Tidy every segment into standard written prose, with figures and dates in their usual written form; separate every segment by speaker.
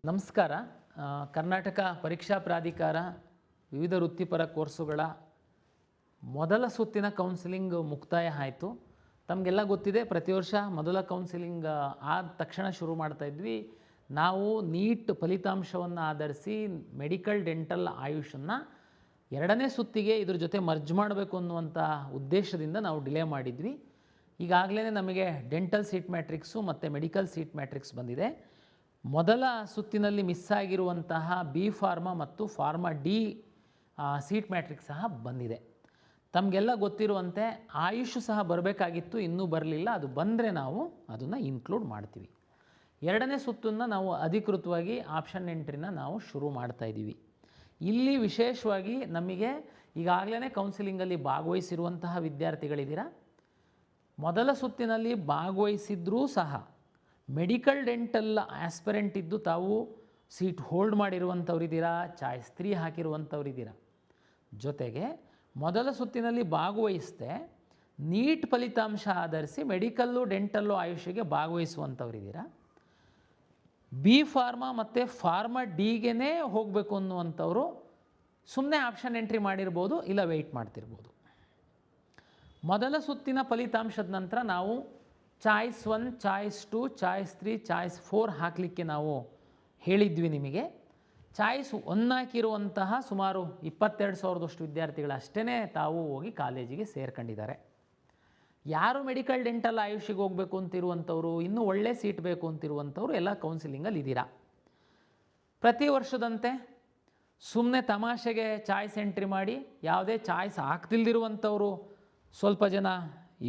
Speaker 1: ನಮಸ್ಕಾರ. ಕರ್ನಾಟಕ ಪರೀಕ್ಷಾ ಪ್ರಾಧಿಕಾರ ವಿವಿಧ ವೃತ್ತಿಪರ ಕೋರ್ಸುಗಳ ಮೊದಲ ಸುತ್ತಿನ ಕೌನ್ಸಿಲಿಂಗ್ ಮುಕ್ತಾಯ ಆಯಿತು. ತಮಗೆಲ್ಲ ಗೊತ್ತಿದೆ, ಪ್ರತಿ ವರ್ಷ ಮೊದಲ ಕೌನ್ಸಿಲಿಂಗ್ ಆದ ತಕ್ಷಣ ಶುರು ಮಾಡ್ತಾಯಿದ್ವಿ. ನಾವು ನೀಟ್ ಫಲಿತಾಂಶವನ್ನು ಆಧರಿಸಿ ಮೆಡಿಕಲ್ ಡೆಂಟಲ್ ಆಯುಷನ್ನು ಎರಡನೇ ಸುತ್ತಿಗೆ ಇದ್ರ ಜೊತೆ ಮರ್ಜ್ ಮಾಡಬೇಕು ಅನ್ನುವಂಥ ಉದ್ದೇಶದಿಂದ ನಾವು ಡಿಲೇ ಮಾಡಿದ್ವಿ. ಈಗಾಗಲೇ ನಮಗೆ ಡೆಂಟಲ್ ಸೀಟ್ ಮ್ಯಾಟ್ರಿಕ್ಸು ಮತ್ತು ಮೆಡಿಕಲ್ ಸೀಟ್ ಮ್ಯಾಟ್ರಿಕ್ಸ್ ಬಂದಿದೆ. ಮೊದಲ ಸುತ್ತಿನಲ್ಲಿ ಮಿಸ್ ಆಗಿರುವಂತಹ ಬಿ ಫಾರ್ಮಾ ಮತ್ತು ಫಾರ್ಮಾ ಡಿ ಸೀಟ್ ಮ್ಯಾಟ್ರಿಕ್ಸ್ ಸಹ ಬಂದಿದೆ. ತಮಗೆಲ್ಲ ಗೊತ್ತಿರುವಂತೆ ಆಯುಷ್ ಸಹ ಬರಬೇಕಾಗಿತ್ತು, ಇನ್ನೂ ಬರಲಿಲ್ಲ. ಅದು ಬಂದರೆ ನಾವು ಅದನ್ನು ಇನ್ಕ್ಲೂಡ್ ಮಾಡ್ತೀವಿ. ಎರಡನೇ ಸುತ್ತನ್ನು ನಾವು ಅಧಿಕೃತವಾಗಿ ಆಪ್ಷನ್ ಎಂಟ್ರಿನ ನಾವು ಶುರು ಮಾಡ್ತಾಯಿದ್ದೀವಿ. ಇಲ್ಲಿ ವಿಶೇಷವಾಗಿ ನಮಗೆ ಈಗಾಗಲೇ ಕೌನ್ಸಿಲಿಂಗಲ್ಲಿ ಭಾಗವಹಿಸಿರುವಂತಹ ವಿದ್ಯಾರ್ಥಿಗಳಿದ್ದೀರಾ. ಮೊದಲ ಸುತ್ತಿನಲ್ಲಿ ಭಾಗವಹಿಸಿದ್ರೂ ಸಹ ಮೆಡಿಕಲ್ ಡೆಂಟಲ್ ಆಸ್ಪಿರೆಂಟ್ ಇದ್ದು ತಾವು ಸೀಟ್ ಹೋಲ್ಡ್ ಮಾಡಿರುವಂಥವ್ರಿದ್ದೀರಾ, ಚಾಯ್ಸ್ 3 ಹಾಕಿರುವಂಥವ್ರಿದ್ದೀರಾ. ಜೊತೆಗೆ ಮೊದಲ ಸುತ್ತಿನಲ್ಲಿ ಭಾಗವಹಿಸದೆ ನೀಟ್ ಫಲಿತಾಂಶ ಆಧರಿಸಿ ಮೆಡಿಕಲ್ಲು ಡೆಂಟಲ್ಲು ಆಯುಷಿಗೆ ಭಾಗವಹಿಸುವಂಥವ್ರಿದ್ದೀರಾ. ಬಿ ಫಾರ್ಮಾ ಮತ್ತು ಫಾರ್ಮಾ ಡಿಗೆ ಹೋಗಬೇಕು ಅನ್ನುವಂಥವರು ಸುಮ್ಮನೆ ಆಪ್ಷನ್ ಎಂಟ್ರಿ ಮಾಡಿರ್ಬೋದು, ಇಲ್ಲ ವೆಯ್ಟ್ ಮಾಡ್ತಿರ್ಬೋದು. ಮೊದಲ ಸುತ್ತಿನ ಫಲಿತಾಂಶದ ನಂತರ ನಾವು ಚಾಯ್ಸ್ 1, ಚಾಯ್ಸ್ 2, ಚಾಯ್ಸ್ 3, ಚಾಯ್ಸ್ 4 ಹಾಕಲಿಕ್ಕೆ ನಾವು ಹೇಳಿದ್ವಿ ನಿಮಗೆ. ಚಾಯ್ಸ್ 1 ಹಾಕಿರುವಂತಹ ಸುಮಾರು 22,000 ವಿದ್ಯಾರ್ಥಿಗಳಷ್ಟೇ ತಾವು ಹೋಗಿ ಕಾಲೇಜಿಗೆ ಸೇರ್ಕೊಂಡಿದ್ದಾರೆ. ಯಾರು ಮೆಡಿಕಲ್ ಡೆಂಟಲ್ ಆಯುಷಿಗೆ ಹೋಗಬೇಕು ಅಂತಿರುವಂಥವ್ರು, ಇನ್ನೂ ಒಳ್ಳೆ ಸೀಟ್ ಬೇಕು ಅಂತಿರುವಂಥವ್ರು ಎಲ್ಲ ಕೌನ್ಸಿಲಿಂಗಲ್ಲಿ ಇದ್ದೀರಾ. ಪ್ರತಿ ವರ್ಷದಂತೆ ಸುಮ್ಮನೆ ತಮಾಷೆಗೆ ಚಾಯ್ಸ್ ಎಂಟ್ರಿ ಮಾಡಿ ಯಾವುದೇ ಚಾಯ್ಸ್ ಹಾಕ್ತಿಲ್ದಿರುವಂಥವರು ಸ್ವಲ್ಪ ಜನ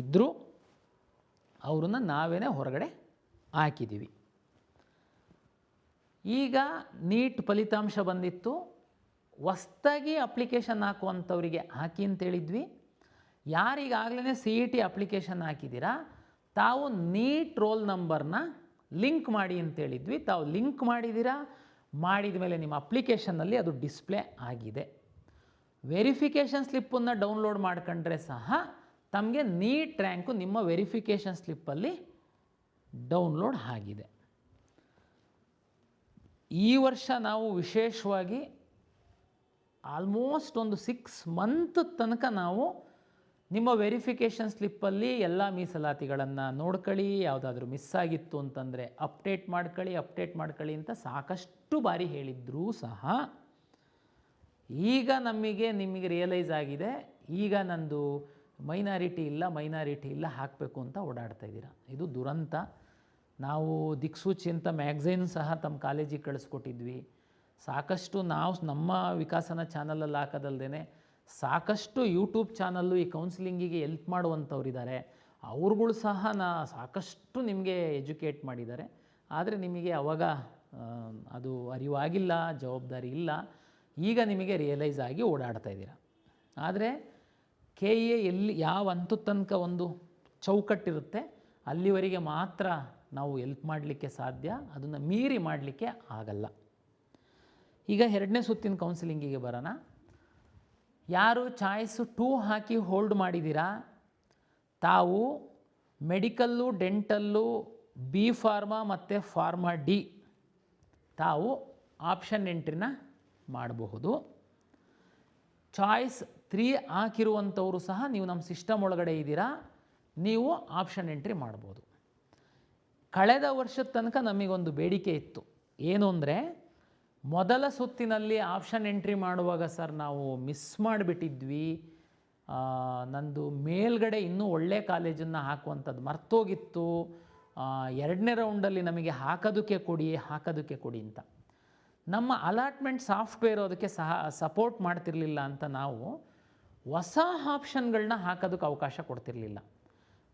Speaker 1: ಇದ್ದರು, ಅವ್ರನ್ನ ನಾವೇ ಹೊರಗಡೆ ಹಾಕಿದ್ದೀವಿ. ಈಗ ನೀಟ್ ಫಲಿತಾಂಶ ಬಂದಿತ್ತು, ಹೊಸ್ದಾಗಿ ಅಪ್ಲಿಕೇಶನ್ ಹಾಕುವಂಥವರಿಗೆ ಹಾಕಿ ಅಂತೇಳಿದ್ವಿ. ಯಾರಿಗಾಗಲೇ CET ಅಪ್ಲಿಕೇಶನ್ ಹಾಕಿದ್ದೀರಾ ತಾವು ನೀಟ್ ರೋಲ್ ನಂಬರ್ನ ಲಿಂಕ್ ಮಾಡಿ ಅಂತೇಳಿದ್ವಿ. ತಾವು ಲಿಂಕ್ ಮಾಡಿದ್ದೀರಾ, ಮಾಡಿದ ಮೇಲೆ ನಿಮ್ಮ ಅಪ್ಲಿಕೇಶನ್ನಲ್ಲಿ ಅದು ಡಿಸ್ಪ್ಲೇ ಆಗಿದೆ. ವೆರಿಫಿಕೇಷನ್ ಸ್ಲಿಪ್ಪನ್ನು ಡೌನ್ಲೋಡ್ ಮಾಡ್ಕೊಂಡ್ರೆ ಸಹ ತಮಗೆ ನೀಟ್ ರ್ಯಾಂಕು ನಿಮ್ಮ ವೆರಿಫಿಕೇಷನ್ ಸ್ಲಿಪ್ಪಲ್ಲಿ ಡೌನ್ಲೋಡ್ ಆಗಿದೆ. ಈ ವರ್ಷ ನಾವು ವಿಶೇಷವಾಗಿ ಆಲ್ಮೋಸ್ಟ್ ಒಂದು 6 ಮಂತ್ ತನಕ ನಾವು ನಿಮ್ಮ ವೆರಿಫಿಕೇಷನ್ ಸ್ಲಿಪ್ಪಲ್ಲಿ ಎಲ್ಲ ಮೀಸಲಾತಿಗಳನ್ನು ನೋಡ್ಕೊಳ್ಳಿ, ಯಾವುದಾದ್ರೂ ಮಿಸ್ ಆಗಿತ್ತು ಅಂತಂದರೆ ಅಪ್ಡೇಟ್ ಮಾಡ್ಕೊಳ್ಳಿ ಅಂತ ಸಾಕಷ್ಟು ಬಾರಿ ಹೇಳಿದ್ರೂ ಸಹ ಈಗ ನಿಮಗೆ ರಿಯಲೈಸ್ ಆಗಿದೆ, ಈಗ ನಂದು ಮೈನಾರಿಟಿ ಇಲ್ಲ ಹಾಕಬೇಕು ಅಂತ ಓಡಾಡ್ತಾ ಇದ್ದೀರಾ. ಇದು ದುರಂತ. ನಾವು ದಿಕ್ಸೂಚಿ ಅಂತ ಮ್ಯಾಗ್ಝೈನ್ ಸಹ ತಮ್ಮ ಕಾಲೇಜಿಗೆ ಕಳಿಸ್ಕೊಟ್ಟಿದ್ವಿ. ಸಾಕಷ್ಟು ನಾವು ನಮ್ಮ ವಿಕಾಸನ ಚಾನಲಲ್ಲಿ ಹಾಕೋದಲ್ದೇ ಸಾಕಷ್ಟು ಯೂಟ್ಯೂಬ್ ಚಾನಲ್ಲು ಈ ಕೌನ್ಸಿಲಿಂಗಿಗೆ ಎಲ್ಪ್ ಮಾಡುವಂಥವ್ರಿದ್ದಾರೆ. ಅವ್ರುಗಳು ಸಹ ಸಾಕಷ್ಟು ನಿಮಗೆ ಎಜುಕೇಟ್ ಮಾಡಿದ್ದಾರೆ. ಆದರೆ ನಿಮಗೆ ಅವಾಗ ಅದು ಅರಿವಾಗಿಲ್ಲ, ಜವಾಬ್ದಾರಿ ಇಲ್ಲ. ಈಗ ನಿಮಗೆ ರಿಯಲೈಸ್ ಆಗಿ ಓಡಾಡ್ತಾ ಇದ್ದೀರಾ. ಆದರೆ KA ಎಲ್ಲಿ ಯಾವ ಹಂತದ ತನಕ ಒಂದು ಚೌಕಟ್ಟಿರುತ್ತೆ ಅಲ್ಲಿವರೆಗೆ ಮಾತ್ರ ನಾವು ಎಲ್ಪ್ ಮಾಡಲಿಕ್ಕೆ ಸಾಧ್ಯ, ಅದನ್ನು ಮೀರಿ ಮಾಡಲಿಕ್ಕೆ ಆಗಲ್ಲ. ಈಗ ಎರಡನೇ ಸುತ್ತಿನ ಕೌನ್ಸಿಲಿಂಗಿಗೆ ಬರೋಣ. ಯಾರು ಚಾಯ್ಸ್ 2 ಹಾಕಿ ಹೋಲ್ಡ್ ಮಾಡಿದ್ದೀರಾ ತಾವು ಮೆಡಿಕಲ್ಲು ಡೆಂಟಲ್ಲು ಬಿ ಫಾರ್ಮಾ ಮತ್ತು ಫಾರ್ಮಾ ಡಿ ತಾವು ಆಪ್ಷನ್ ಎಂಟ್ರಿನ ಮಾಡಬಹುದು. ಚಾಯ್ಸ್ 3 ಹಾಕಿರುವಂಥವರು ಸಹ ನೀವು ನಮ್ಮ ಸಿಸ್ಟಮ್ ಒಳಗಡೆ ಇದ್ದೀರಾ, ನೀವು ಆಪ್ಷನ್ ಎಂಟ್ರಿ ಮಾಡ್ಬೋದು. ಕಳೆದ ವರ್ಷದ ತನಕ ನಮಗೊಂದು ಬೇಡಿಕೆ ಇತ್ತು, ಏನು ಅಂದರೆ ಮೊದಲ ಸುತ್ತಿನಲ್ಲಿ ಆಪ್ಷನ್ ಎಂಟ್ರಿ ಮಾಡುವಾಗ ಸರ್ ನಾವು ಮಿಸ್ ಮಾಡಿಬಿಟ್ಟಿದ್ವಿ, ನಂದು ಮೇಲ್ಗಡೆ ಇನ್ನೂ ಒಳ್ಳೆ ಕಾಲೇಜನ್ನು ಹಾಕುವಂಥದ್ದು ಮರ್ತೋಗಿತ್ತು, ಎರಡನೇ ರೌಂಡಲ್ಲಿ ನಮಗೆ ಹಾಕೋದಕ್ಕೆ ಕೊಡಿ ಅಂತ. ನಮ್ಮ ಅಲಾಟ್ಮೆಂಟ್ ಸಾಫ್ಟ್ವೇರು ಅದಕ್ಕೆ ಸಪೋರ್ಟ್ ಮಾಡ್ತಿರಲಿಲ್ಲ ಅಂತ ನಾವು ಹೊಸ ಆಪ್ಷನ್ಗಳನ್ನ ಹಾಕೋದಕ್ಕೆ ಅವಕಾಶ ಕೊಡ್ತಿರಲಿಲ್ಲ.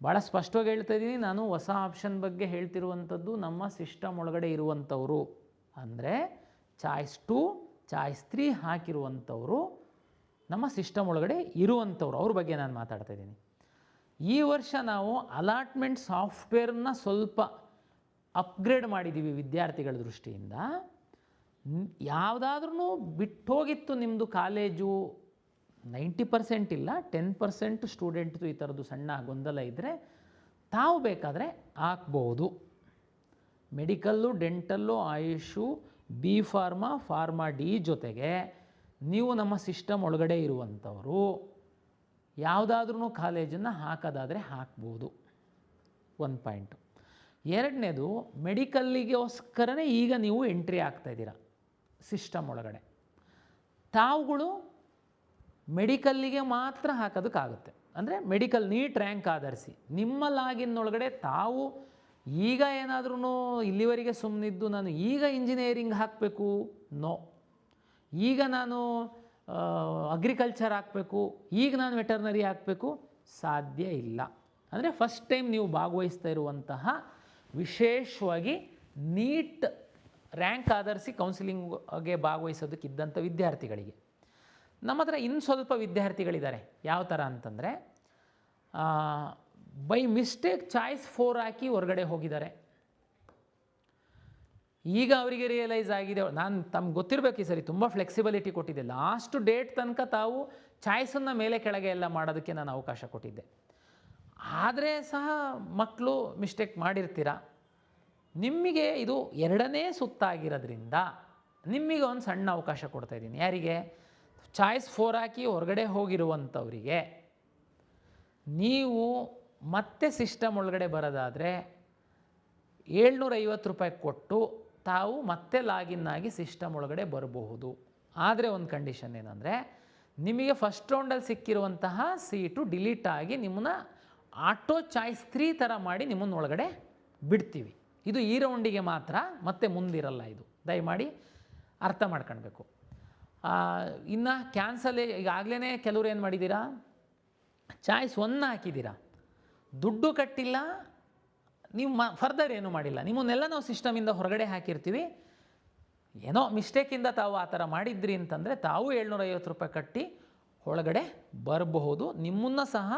Speaker 1: ಭಾಳ ಸ್ಪಷ್ಟವಾಗಿ ಹೇಳ್ತಾ ಇದ್ದೀನಿ, ನಾನು ಹೊಸ ಆಪ್ಷನ್ ಬಗ್ಗೆ ಹೇಳ್ತಿರುವಂಥದ್ದು ನಮ್ಮ ಸಿಸ್ಟಮ್ ಒಳಗಡೆ ಇರುವಂಥವರು, ಅಂದರೆ ಚಾಯ್ಸ್ 2, ಚಾಯ್ಸ್ 3 ಹಾಕಿರುವಂಥವರು ನಮ್ಮ ಸಿಸ್ಟಮ್ ಒಳಗಡೆ ಇರುವಂಥವ್ರು, ಅವ್ರ ಬಗ್ಗೆ ನಾನು ಮಾತಾಡ್ತಾ ಇದ್ದೀನಿ. ಈ ವರ್ಷ ನಾವು ಅಲಾಟ್ಮೆಂಟ್ ಸಾಫ್ಟ್ವೇರನ್ನ ಸ್ವಲ್ಪ ಅಪ್ಗ್ರೇಡ್ ಮಾಡಿದ್ದೀವಿ ವಿದ್ಯಾರ್ಥಿಗಳ ದೃಷ್ಟಿಯಿಂದ. ಯಾವುದಾದ್ರೂ ಬಿಟ್ಟೋಗಿತ್ತು ನಿಮ್ಮದು ಕಾಲೇಜು, 90% ಇಲ್ಲ 10% ಸ್ಟೂಡೆಂಟ್ದು ಈ ಥರದ್ದು ಸಣ್ಣ ಗೊಂದಲ ಇದ್ದರೆ ತಾವು ಬೇಕಾದರೆ ಹಾಕ್ಬೋದು. Medical dental AYUSH B pharma, pharma D ಜೊತೆಗೆ ನೀವು ನಮ್ಮ ಸಿಸ್ಟಮ್ ಒಳಗಡೆ ಇರುವಂಥವರು ಯಾವುದಾದ್ರೂ ಕಾಲೇಜನ್ನು ಹಾಕೋದಾದರೆ ಹಾಕ್ಬೋದು. ಒಂದು ಪಾಯಿಂಟು. ಎರಡನೇದು, ಮೆಡಿಕಲ್ಲಿಗೋಸ್ಕರನೇ ಈಗ ನೀವು ಎಂಟ್ರಿ ಆಗ್ತಾಯಿದ್ದೀರಾ ಸಿಸ್ಟಮ್ ಒಳಗಡೆ. ತಾವುಗಳು ಮೆಡಿಕಲ್ಲಿಗೆ ಮಾತ್ರ ಹಾಕೋದಕ್ಕಾಗುತ್ತೆ. ಅಂದರೆ ಮೆಡಿಕಲ್ ನೀಟ್ ರ್ಯಾಂಕ್ ಆಧರಿಸಿ ನಿಮ್ಮ ಲಾಗಿನ್ ಒಳಗಡೆ ತಾವು ಈಗ ಏನಾದ್ರೂ ಇಲ್ಲಿವರೆಗೆ ಸುಮ್ಮನಿದ್ದು ನಾನು ಈಗ ಇಂಜಿನಿಯರಿಂಗ್ ಹಾಕಬೇಕು, ನೋ. ಈಗ ನಾನು ಅಗ್ರಿಕಲ್ಚರ್ ಹಾಕಬೇಕು, ಈಗ ನಾನು ವೆಟರ್ನರಿ ಹಾಕಬೇಕು, ಸಾಧ್ಯ ಇಲ್ಲ. ಅಂದರೆ ಫಸ್ಟ್ ಟೈಮ್ ನೀವು ಭಾಗವಹಿಸ್ತಾ ಇರುವಂತಹ ವಿಶೇಷವಾಗಿ ನೀಟ್ ರ್ಯಾಂಕ್ ಆಧರಿಸಿ ಕೌನ್ಸಿಲಿಂಗ್ಗೆ ಭಾಗವಹಿಸೋದಕ್ಕಿದ್ದಂಥ ವಿದ್ಯಾರ್ಥಿಗಳಿಗೆ. ನಮ್ಮ ಹತ್ರ ಇನ್ನು ಸ್ವಲ್ಪ ವಿದ್ಯಾರ್ಥಿಗಳಿದ್ದಾರೆ. ಯಾವ ಥರ ಅಂತಂದರೆ ಬೈ ಮಿಸ್ಟೇಕ್ ಚಾಯ್ಸ್ 4 ಹಾಕಿ ಹೊರಗಡೆ ಹೋಗಿದ್ದಾರೆ. ಈಗ ಅವರಿಗೆ ರಿಯಲೈಸ್ ಆಗಿದೆ. ನಾನು ತಮ್ಗೆ ಗೊತ್ತಿರಬೇಕು, ಈ ಸರಿ ತುಂಬ ಫ್ಲೆಕ್ಸಿಬಿಲಿಟಿ ಕೊಟ್ಟಿದ್ದೆ. ಲಾಸ್ಟ್ ಡೇಟ್ ತನಕ ತಾವು ಚಾಯ್ಸನ್ನು ಮೇಲೆ ಕೆಳಗೆ ಎಲ್ಲ ಮಾಡೋದಕ್ಕೆ ನಾನು ಅವಕಾಶ ಕೊಟ್ಟಿದ್ದೆ. ಆದರೆ ಸಹ ಮಕ್ಕಳು ಮಿಸ್ಟೇಕ್ ಮಾಡಿರ್ತೀರ. ನಿಮಗೆ ಇದು 2ನೇ ಸುತ್ತಾಗಿರೋದ್ರಿಂದ ನಿಮಗೆ ಒಂದು ಸಣ್ಣ ಅವಕಾಶ ಕೊಡ್ತಾಯಿದ್ದೀನಿ. ಯಾರಿಗೆ? ಚಾಯ್ಸ್ 4 ಹಾಕಿ ಹೊರಗಡೆ ಹೋಗಿರುವಂಥವರಿಗೆ. ನೀವು ಮತ್ತೆ ಸಿಸ್ಟಮ್ ಒಳಗಡೆ ಬರೋದಾದರೆ 750 ರೂಪಾಯಿ ಕೊಟ್ಟು ತಾವು ಮತ್ತೆ ಲಾಗಿನ್ ಆಗಿ ಸಿಸ್ಟಮ್ ಒಳಗಡೆ ಬರಬಹುದು. ಆದರೆ ಒಂದು ಕಂಡೀಷನ್ ಏನಂದರೆ, ನಿಮಗೆ ಫಸ್ಟ್ ರೌಂಡಲ್ಲಿ ಸಿಕ್ಕಿರುವಂತಹ ಸೀಟು ಡಿಲೀಟ್ ಆಗಿ ನಿಮ್ಮನ್ನ ಆಟೋ ಚಾಯ್ಸ್ 3 ಥರ ಮಾಡಿ ನಿಮ್ಮನ್ನು ಒಳಗಡೆ ಬಿಡ್ತೀವಿ. ಇದು ಈ ರೌಂಡಿಗೆ ಮಾತ್ರ, ಮತ್ತೆ ಮುಂದಿರಲ್ಲ. ಇದು ದಯಮಾಡಿ ಅರ್ಥ ಮಾಡ್ಕೊಳ್ಬೇಕು. ಇನ್ನು ಕ್ಯಾನ್ಸಲ್ ಈಗಾಗಲೇ ಕೆಲವರು ಏನು ಮಾಡಿದ್ದೀರಾ, ಚಾಯ್ಸ್ 1 ಹಾಕಿದ್ದೀರಾ, ದುಡ್ಡು ಕಟ್ಟಿಲ್ಲ, ನೀವು ಫರ್ದರ್ ಏನೂ ಮಾಡಿಲ್ಲ, ನಿಮ್ಮನ್ನೆಲ್ಲ ನಾವು ಸಿಸ್ಟಮಿಂದ ಹೊರಗಡೆ ಹಾಕಿರ್ತೀವಿ. ಏನೋ ಮಿಸ್ಟೇಕಿಂದ ತಾವು ಆ ಥರ ಮಾಡಿದ್ರಿ ಅಂತಂದರೆ ತಾವು 750 ರೂಪಾಯಿ ಕಟ್ಟಿ ಒಳಗಡೆ ಬರಬಹುದು. ನಿಮ್ಮನ್ನು ಸಹ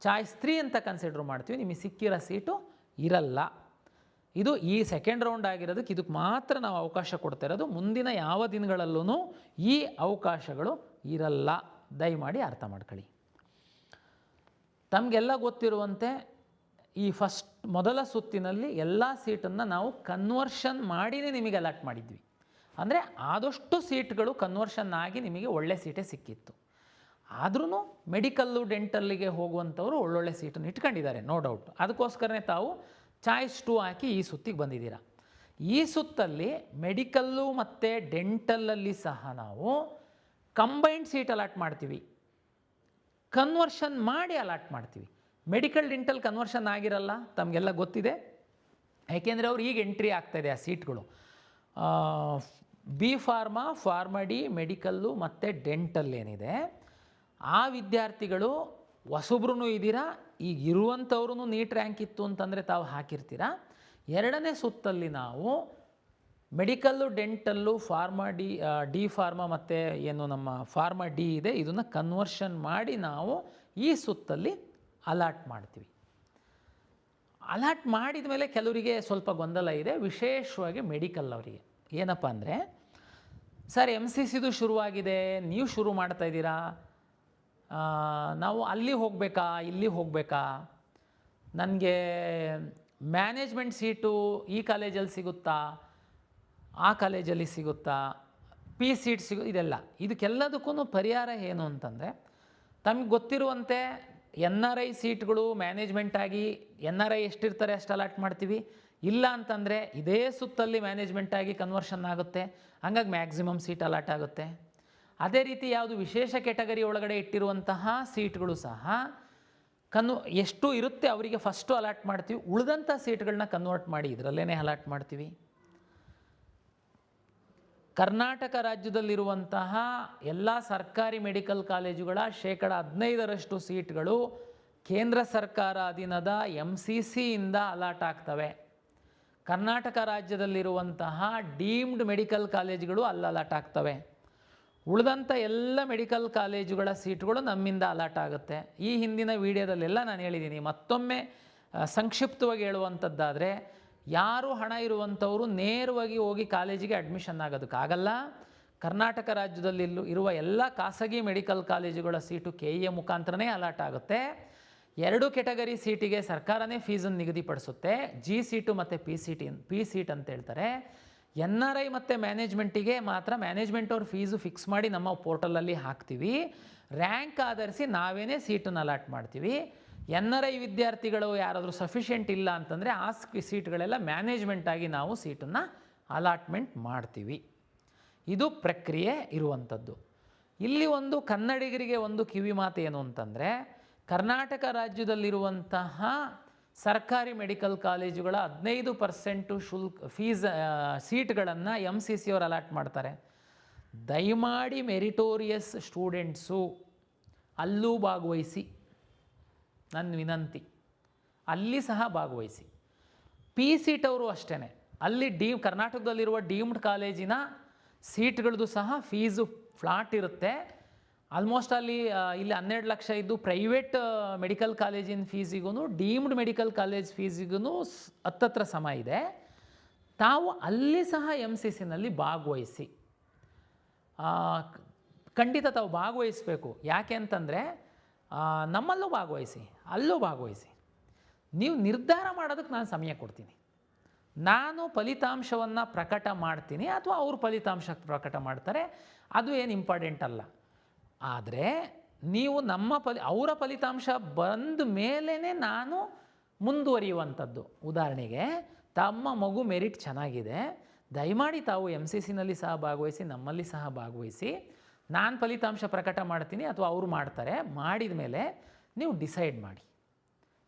Speaker 1: ಚಾಯ್ಸ್ 3 ಅಂತ ಕನ್ಸಿಡರ್ ಮಾಡ್ತೀವಿ. ನಿಮಗೆ ಸಿಕ್ಕಿರೋ ಸೀಟು ಇರಲ್ಲ. ಇದು ಈ ಸೆಕೆಂಡ್ ರೌಂಡ್ ಆಗಿರೋದಕ್ಕೆ ಇದಕ್ಕೆ ಮಾತ್ರ ನಾವು ಅವಕಾಶ ಕೊಡ್ತಾ ಇರೋದು. ಮುಂದಿನ ಯಾವ ದಿನಗಳಲ್ಲೂ ಈ ಅವಕಾಶಗಳು ಇರಲ್ಲ. ದಯಮಾಡಿ ಅರ್ಥ ಮಾಡ್ಕೊಳ್ಳಿ. ತಮಗೆಲ್ಲ ಗೊತ್ತಿರುವಂತೆ ಈ ಮೊದಲ ಸುತ್ತಿನಲ್ಲಿ ಎಲ್ಲ ಸೀಟನ್ನು ನಾವು ಕನ್ವರ್ಷನ್ ಮಾಡಿಯೇ ನಿಮಗೆ ಅಲಾಟ್ ಮಾಡಿದ್ವಿ. ಅಂದರೆ ಆದಷ್ಟು ಸೀಟ್ಗಳು ಕನ್ವರ್ಷನ್ ಆಗಿ ನಿಮಗೆ ಒಳ್ಳೆ ಸೀಟೇ ಸಿಕ್ಕಿತ್ತು. ಆದ್ರೂ ಮೆಡಿಕಲ್ಲು ಡೆಂಟಲ್ಲಿಗೆ ಹೋಗುವಂಥವ್ರು ಒಳ್ಳೊಳ್ಳೆ ಸೀಟನ್ನು ಇಟ್ಕೊಂಡಿದ್ದಾರೆ, ನೋ ಡೌಟ್. ಅದಕ್ಕೋಸ್ಕರನೇ ತಾವು ಚಾಯ್ಸ್ 2 ಹಾಕಿ ಈ ಸುತ್ತಿಗೆ ಬಂದಿದ್ದೀರಾ. ಈ ಸುತ್ತಲ್ಲಿ ಮೆಡಿಕಲ್ಲು ಮತ್ತು ಡೆಂಟಲಲ್ಲಿ ಸಹ ನಾವು ಕಂಬೈನ್ಡ್ ಸೀಟ್ ಅಲಾಟ್ ಮಾಡ್ತೀವಿ, ಕನ್ವರ್ಷನ್ ಮಾಡಿ ಅಲಾಟ್ ಮಾಡ್ತೀವಿ. ಮೆಡಿಕಲ್ ಡೆಂಟಲ್ ಕನ್ವರ್ಷನ್ ಆಗಿರಲ್ಲ, ತಮಗೆಲ್ಲ ಗೊತ್ತಿದೆ. ಯಾಕೆಂದರೆ ಅವ್ರು ಈಗ ಎಂಟ್ರಿ ಆಗ್ತಾಯಿದೆ ಆ ಸೀಟ್ಗಳು. B pharma, pharma D, medical ಮತ್ತು ಡೆಂಟಲ್ ಏನಿದೆ, ಆ ವಿದ್ಯಾರ್ಥಿಗಳು ಹೊಸಬ್ರು ಇದ್ದೀರಾ. ಈಗ ಇರುವಂಥವ್ರು ನೀಟ್ ರ್ಯಾಂಕ್ ಇತ್ತು ಅಂತಂದರೆ ತಾವು ಹಾಕಿರ್ತೀರ. 2ನೇ ಸುತ್ತಲ್ಲಿ ನಾವು medical, dental, pharma D pharma ಮತ್ತು ಏನು ನಮ್ಮ ಫಾರ್ಮಾ ಡಿ ಇದೆ, ಇದನ್ನು ಕನ್ವರ್ಷನ್ ಮಾಡಿ ನಾವು ಈ ಸುತ್ತಲ್ಲಿ ಅಲಾಟ್ ಮಾಡ್ತೀವಿ. ಅಲಾಟ್ ಮಾಡಿದ ಮೇಲೆ ಕೆಲವರಿಗೆ ಸ್ವಲ್ಪ ಗೊಂದಲ ಇದೆ, ವಿಶೇಷವಾಗಿ ಮೆಡಿಕಲ್ ಅವರಿಗೆ. ಏನಪ್ಪ ಅಂದರೆ, ಸರ್ MCCದು ಶುರುವಾಗಿದೆ, ನೀವು ಶುರು ಮಾಡ್ತಾಯಿದ್ದೀರಾ, ನಾವು ಅಲ್ಲಿ ಹೋಗಬೇಕಾ, ಇಲ್ಲಿ ಹೋಗಬೇಕಾ, ನನಗೆ ಮ್ಯಾನೇಜ್ಮೆಂಟ್ ಸೀಟು ಈ ಕಾಲೇಜಲ್ಲಿ ಸಿಗುತ್ತಾ, ಆ ಕಾಲೇಜಲ್ಲಿ ಸಿಗುತ್ತಾ, ಪಿ ಸೀಟ್ ಇದೆಲ್ಲ. ಇದಕ್ಕೆಲ್ಲದಕ್ಕೂ ಪರಿಹಾರ ಏನು ಅಂತಂದರೆ, ತಮಗೆ ಗೊತ್ತಿರುವಂತೆ NRI ಸೀಟ್ಗಳು ಮ್ಯಾನೇಜ್ಮೆಂಟ್ ಆಗಿ NRI ಎಷ್ಟಿರ್ತಾರೆ ಅಷ್ಟು ಅಲಾಟ್ ಮಾಡ್ತೀವಿ. ಇಲ್ಲ ಅಂತಂದರೆ ಇದೇ ಸುತ್ತಲ್ಲಿ ಮ್ಯಾನೇಜ್ಮೆಂಟ್ ಆಗಿ ಕನ್ವರ್ಷನ್ ಆಗುತ್ತೆ, ಹಂಗಾಗಿ ಮ್ಯಾಕ್ಸಿಮಮ್ ಸೀಟ್ ಅಲಾಟ್ ಆಗುತ್ತೆ. ಅದೇ ರೀತಿ ಯಾವುದು ವಿಶೇಷ ಕೆಟಗರಿ ಒಳಗಡೆ ಇಟ್ಟಿರುವಂತಹ ಸೀಟ್ಗಳು ಸಹ ಎಷ್ಟು ಇರುತ್ತೆ ಅವರಿಗೆ ಫಸ್ಟು ಅಲಾಟ್ ಮಾಡ್ತೀವಿ, ಉಳಿದಂಥ ಸೀಟ್ಗಳನ್ನ ಕನ್ವರ್ಟ್ ಮಾಡಿ ಇದರಲ್ಲೇ ಅಲಾಟ್ ಮಾಡ್ತೀವಿ. ಕರ್ನಾಟಕ ರಾಜ್ಯದಲ್ಲಿರುವಂತಹ ಎಲ್ಲ ಸರ್ಕಾರಿ ಮೆಡಿಕಲ್ ಕಾಲೇಜುಗಳ 15% ಸೀಟ್ಗಳು ಕೇಂದ್ರ ಸರ್ಕಾರ ಅಧೀನದ MCCಯಿಂದ ಅಲಾಟ್ ಆಗ್ತವೆ. ಕರ್ನಾಟಕ ರಾಜ್ಯದಲ್ಲಿರುವಂತಹ ಡೀಮ್ಡ್ ಮೆಡಿಕಲ್ ಕಾಲೇಜುಗಳು ಅಲ್ಲಿ ಅಲಾಟ್ ಆಗ್ತವೆ. ಉಳಿದಂಥ ಎಲ್ಲ ಮೆಡಿಕಲ್ ಕಾಲೇಜುಗಳ ಸೀಟ್ಗಳು ನಮ್ಮಿಂದ ಅಲಾಟ್ ಆಗುತ್ತೆ. ಈ ಹಿಂದಿನ ವಿಡಿಯೋದಲ್ಲೆಲ್ಲ ನಾನು ಹೇಳಿದ್ದೀನಿ. ಮತ್ತೊಮ್ಮೆ ಸಂಕ್ಷಿಪ್ತವಾಗಿ ಹೇಳುವಂಥದ್ದಾದರೆ, ಯಾರು ಹಣ ಇರುವಂಥವರು ನೇರವಾಗಿ ಹೋಗಿ ಕಾಲೇಜಿಗೆ ಅಡ್ಮಿಷನ್ ಆಗೋದಕ್ಕಾಗಲ್ಲ. ಕರ್ನಾಟಕ ರಾಜ್ಯದಲ್ಲಿ ಇರುವ ಎಲ್ಲ ಖಾಸಗಿ ಮೆಡಿಕಲ್ ಕಾಲೇಜುಗಳ ಸೀಟು KEA ಮುಖಾಂತರನೇ ಅಲಾಟ್ ಆಗುತ್ತೆ. 2 ಕೆಟಗರಿ ಸೀಟಿಗೆ ಸರ್ಕಾರನೇ ಫೀಸನ್ನು ನಿಗದಿಪಡಿಸುತ್ತೆ. G ಸೀಟು ಮತ್ತು ಪಿ ಸೀಟ್ ಅಂತ ಹೇಳ್ತಾರೆ. NRI ಮತ್ತು ಮ್ಯಾನೇಜ್ಮೆಂಟಿಗೆ ಮಾತ್ರ ಮ್ಯಾನೇಜ್ಮೆಂಟ್ ಅವ್ರ ಫೀಸು ಫಿಕ್ಸ್ ಮಾಡಿ ನಮ್ಮ ಪೋರ್ಟಲಲ್ಲಿ ಹಾಕ್ತೀವಿ. ರ್ಯಾಂಕ್ ಆಧರಿಸಿ ನಾವೇನೇ ಸೀಟನ್ನು ಅಲಾಟ್ ಮಾಡ್ತೀವಿ. NRI ವಿದ್ಯಾರ್ಥಿಗಳು ಯಾರಾದರೂ ಸಫಿಷಿಯೆಂಟ್ ಇಲ್ಲ ಅಂತಂದರೆ ಆ ಸೀಟ್ಗಳೆಲ್ಲ ಮ್ಯಾನೇಜ್ಮೆಂಟಾಗಿ ನಾವು ಸೀಟನ್ನು ಅಲಾಟ್ಮೆಂಟ್ ಮಾಡ್ತೀವಿ. ಇದು ಪ್ರಕ್ರಿಯೆ ಇರುವಂಥದ್ದು. ಇಲ್ಲಿ ಒಂದು ಕನ್ನಡಿಗರಿಗೆ ಒಂದು ಕಿವಿ ಮಾತು ಏನು ಅಂತಂದರೆ, ಕರ್ನಾಟಕ ರಾಜ್ಯದಲ್ಲಿರುವಂತಹ ಸರ್ಕಾರಿ ಮೆಡಿಕಲ್ ಕಾಲೇಜುಗಳ 15% ಫೀಸ್ ಸೀಟ್ಗಳನ್ನು MCC ಅವರು ಅಲಾಟ್ ಮಾಡ್ತಾರೆ. ದಯಮಾಡಿ ಮೆರಿಟೋರಿಯಸ್ ಸ್ಟೂಡೆಂಟ್ಸು ಅಲ್ಲೂ ಭಾಗವಹಿಸಿ, ನನ್ನ ವಿನಂತಿ, ಅಲ್ಲಿ ಸಹ ಭಾಗವಹಿಸಿ. PSEET ಅವರು ಅಷ್ಟೇ, ಅಲ್ಲಿ ಕರ್ನಾಟಕದಲ್ಲಿರುವ ಡೀಮ್ಡ್ ಕಾಲೇಜಿನ ಸೀಟ್ಗಳದ್ದು ಸಹ ಫೀಸು ಫ್ಲಾಟ್ ಇರುತ್ತೆ. ಆಲ್ಮೋಸ್ಟ್ ಅಲ್ಲಿ ಇಲ್ಲಿ 12 ಲಕ್ಷ ಇದ್ದು ಪ್ರೈವೇಟ್ ಮೆಡಿಕಲ್ ಕಾಲೇಜಿನ ಫೀಸಿಗೂ ಡೀಮ್ಡ್ ಮೆಡಿಕಲ್ ಕಾಲೇಜ್ ಫೀಸಿಗೂ ಹತ್ತತ್ರ ಸಮ ಇದೆ. ತಾವು ಅಲ್ಲಿ ಸಹ MCCನಲ್ಲಿ ಭಾಗವಹಿಸಿ, ಖಂಡಿತ ತಾವು ಭಾಗವಹಿಸಬೇಕು. ಯಾಕೆ ಅಂತಂದರೆ ನಮ್ಮಲ್ಲೂ ಭಾಗವಹಿಸಿ, ಅಲ್ಲೂ ಭಾಗವಹಿಸಿ. ನೀವು ನಿರ್ಧಾರ ಮಾಡೋದಕ್ಕೆ ನಾನು ಸಮಯ ಕೊಡ್ತೀನಿ. ನಾನು ಫಲಿತಾಂಶವನ್ನು ಪ್ರಕಟ ಮಾಡ್ತೀನಿ ಅಥವಾ ಅವರು ಫಲಿತಾಂಶ ಪ್ರಕಟ ಮಾಡ್ತಾರೆ, ಅದು ಏನು ಇಂಪಾರ್ಟೆಂಟ್ ಅಲ್ಲ. ಆದರೆ ನೀವು ಅವರ ಫಲಿತಾಂಶ ಬಂದ ಮೇಲೇ ನಾನು ಮುಂದುವರಿಯುವಂಥದ್ದು. ಉದಾಹರಣೆಗೆ ತಮ್ಮ ಮಗು ಮೆರಿಟ್ ಚೆನ್ನಾಗಿದೆ, ದಯಮಾಡಿ ತಾವು MCCನಲ್ಲಿ ಸಹ ಭಾಗವಹಿಸಿ, ನಮ್ಮಲ್ಲಿ ಸಹ ಭಾಗವಹಿಸಿ. ನಾನು ಫಲಿತಾಂಶ ಪ್ರಕಟ ಮಾಡ್ತೀನಿ ಅಥವಾ ಅವರು ಮಾಡ್ತಾರೆ. ಮಾಡಿದ ಮೇಲೆ ನೀವು ಡಿಸೈಡ್ ಮಾಡಿ,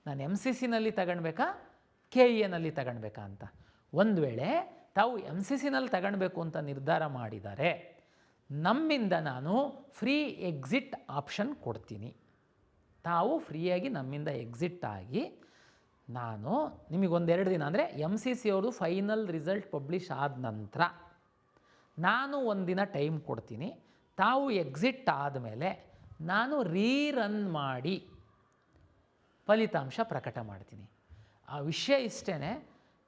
Speaker 1: ನಾನು MCCನಲ್ಲಿ ತಗೊಳ್ಬೇಕಾ KEAನಲ್ಲಿ ತಗೊಳ್ಬೇಕಾ ಅಂತ. ಒಂದು ವೇಳೆ ತಾವು MCCನಲ್ಲಿ ತಗೊಳ್ಬೇಕು ಅಂತ ನಿರ್ಧಾರ ಮಾಡಿದರೆ ನಮ್ಮಿಂದ ನಾನು ಫ್ರೀ ಎಕ್ಸಿಟ್ ಆಪ್ಷನ್ ಕೊಡ್ತೀನಿ. ತಾವು ಫ್ರೀಯಾಗಿ ನಮ್ಮಿಂದ ಎಕ್ಸಿಟ್ ಆಗಿ, ನಾನು ನಿಮಗೊಂದೆರಡು ದಿನ ಅಂದರೆ MCC ಅವ್ರದ್ದು ಫೈನಲ್ ರಿಸಲ್ಟ್ ಪಬ್ಲಿಷ್ ಆದ ನಂತರ ನಾನು ಒಂದಿನ ಟೈಮ್ ಕೊಡ್ತೀನಿ. ತಾವು ಎಕ್ಸಿಟ್ ಆದಮೇಲೆ ನಾನು ರೀರನ್ ಮಾಡಿ ಫಲಿತಾಂಶ ಪ್ರಕಟ ಮಾಡ್ತೀನಿ. ಆ ವಿಷಯ ಇಷ್ಟೇ.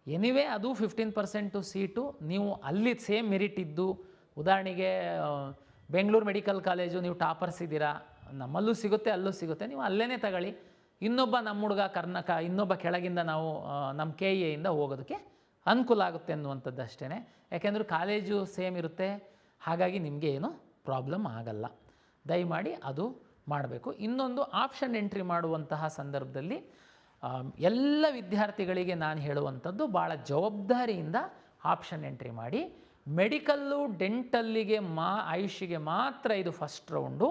Speaker 1: ಎನಿವೇ ಅದು 15% ಸೀಟು. ನೀವು ಅಲ್ಲಿ ಸೇಮ್ ಮೆರಿಟ್ ಇದ್ದು, ಉದಾಹರಣೆಗೆ ಬೆಂಗಳೂರು ಮೆಡಿಕಲ್ ಕಾಲೇಜು ನೀವು ಟಾಪರ್ಸ್ ಇದ್ದೀರಾ, ನಮ್ಮಲ್ಲೂ ಸಿಗುತ್ತೆ ಅಲ್ಲೂ ಸಿಗುತ್ತೆ, ನೀವು ಅಲ್ಲೇ ತಗೊಳ್ಳಿ. ಇನ್ನೊಬ್ಬ ನಮ್ಮ ಹುಡುಗ ಇನ್ನೊಬ್ಬ ಕೆಳಗಿಂದ ನಾವು ನಮ್ಮ KEAಯಿಂದ ಹೋಗೋದಕ್ಕೆ ಅನುಕೂಲ ಆಗುತ್ತೆ ಅನ್ನುವಂಥದ್ದು ಅಷ್ಟೇ. ಯಾಕೆಂದರೆ ಕಾಲೇಜು ಸೇಮ್ ಇರುತ್ತೆ, ಹಾಗಾಗಿ ನಿಮಗೆ ಏನು ಪ್ರಾಬ್ಲಮ್ ಆಗಲ್ಲ. ದಯಮಾಡಿ ಅದು ಮಾಡಬೇಕು. ಇನ್ನೊಂದು, ಆಪ್ಷನ್ ಎಂಟ್ರಿ ಮಾಡುವಂತಹ ಸಂದರ್ಭದಲ್ಲಿ ಎಲ್ಲ ವಿದ್ಯಾರ್ಥಿಗಳಿಗೆ ನಾನು ಹೇಳುವಂಥದ್ದು, ಭಾಳ ಜವಾಬ್ದಾರಿಯಿಂದ ಆಪ್ಷನ್ ಎಂಟ್ರಿ ಮಾಡಿ. ಮೆಡಿಕಲ್ಲು ಡೆಂಟಲ್ಲಿಗೆ ಆಯುಷಿಗೆ ಮಾತ್ರ ಇದು ಫಸ್ಟ್ ರೌಂಡು.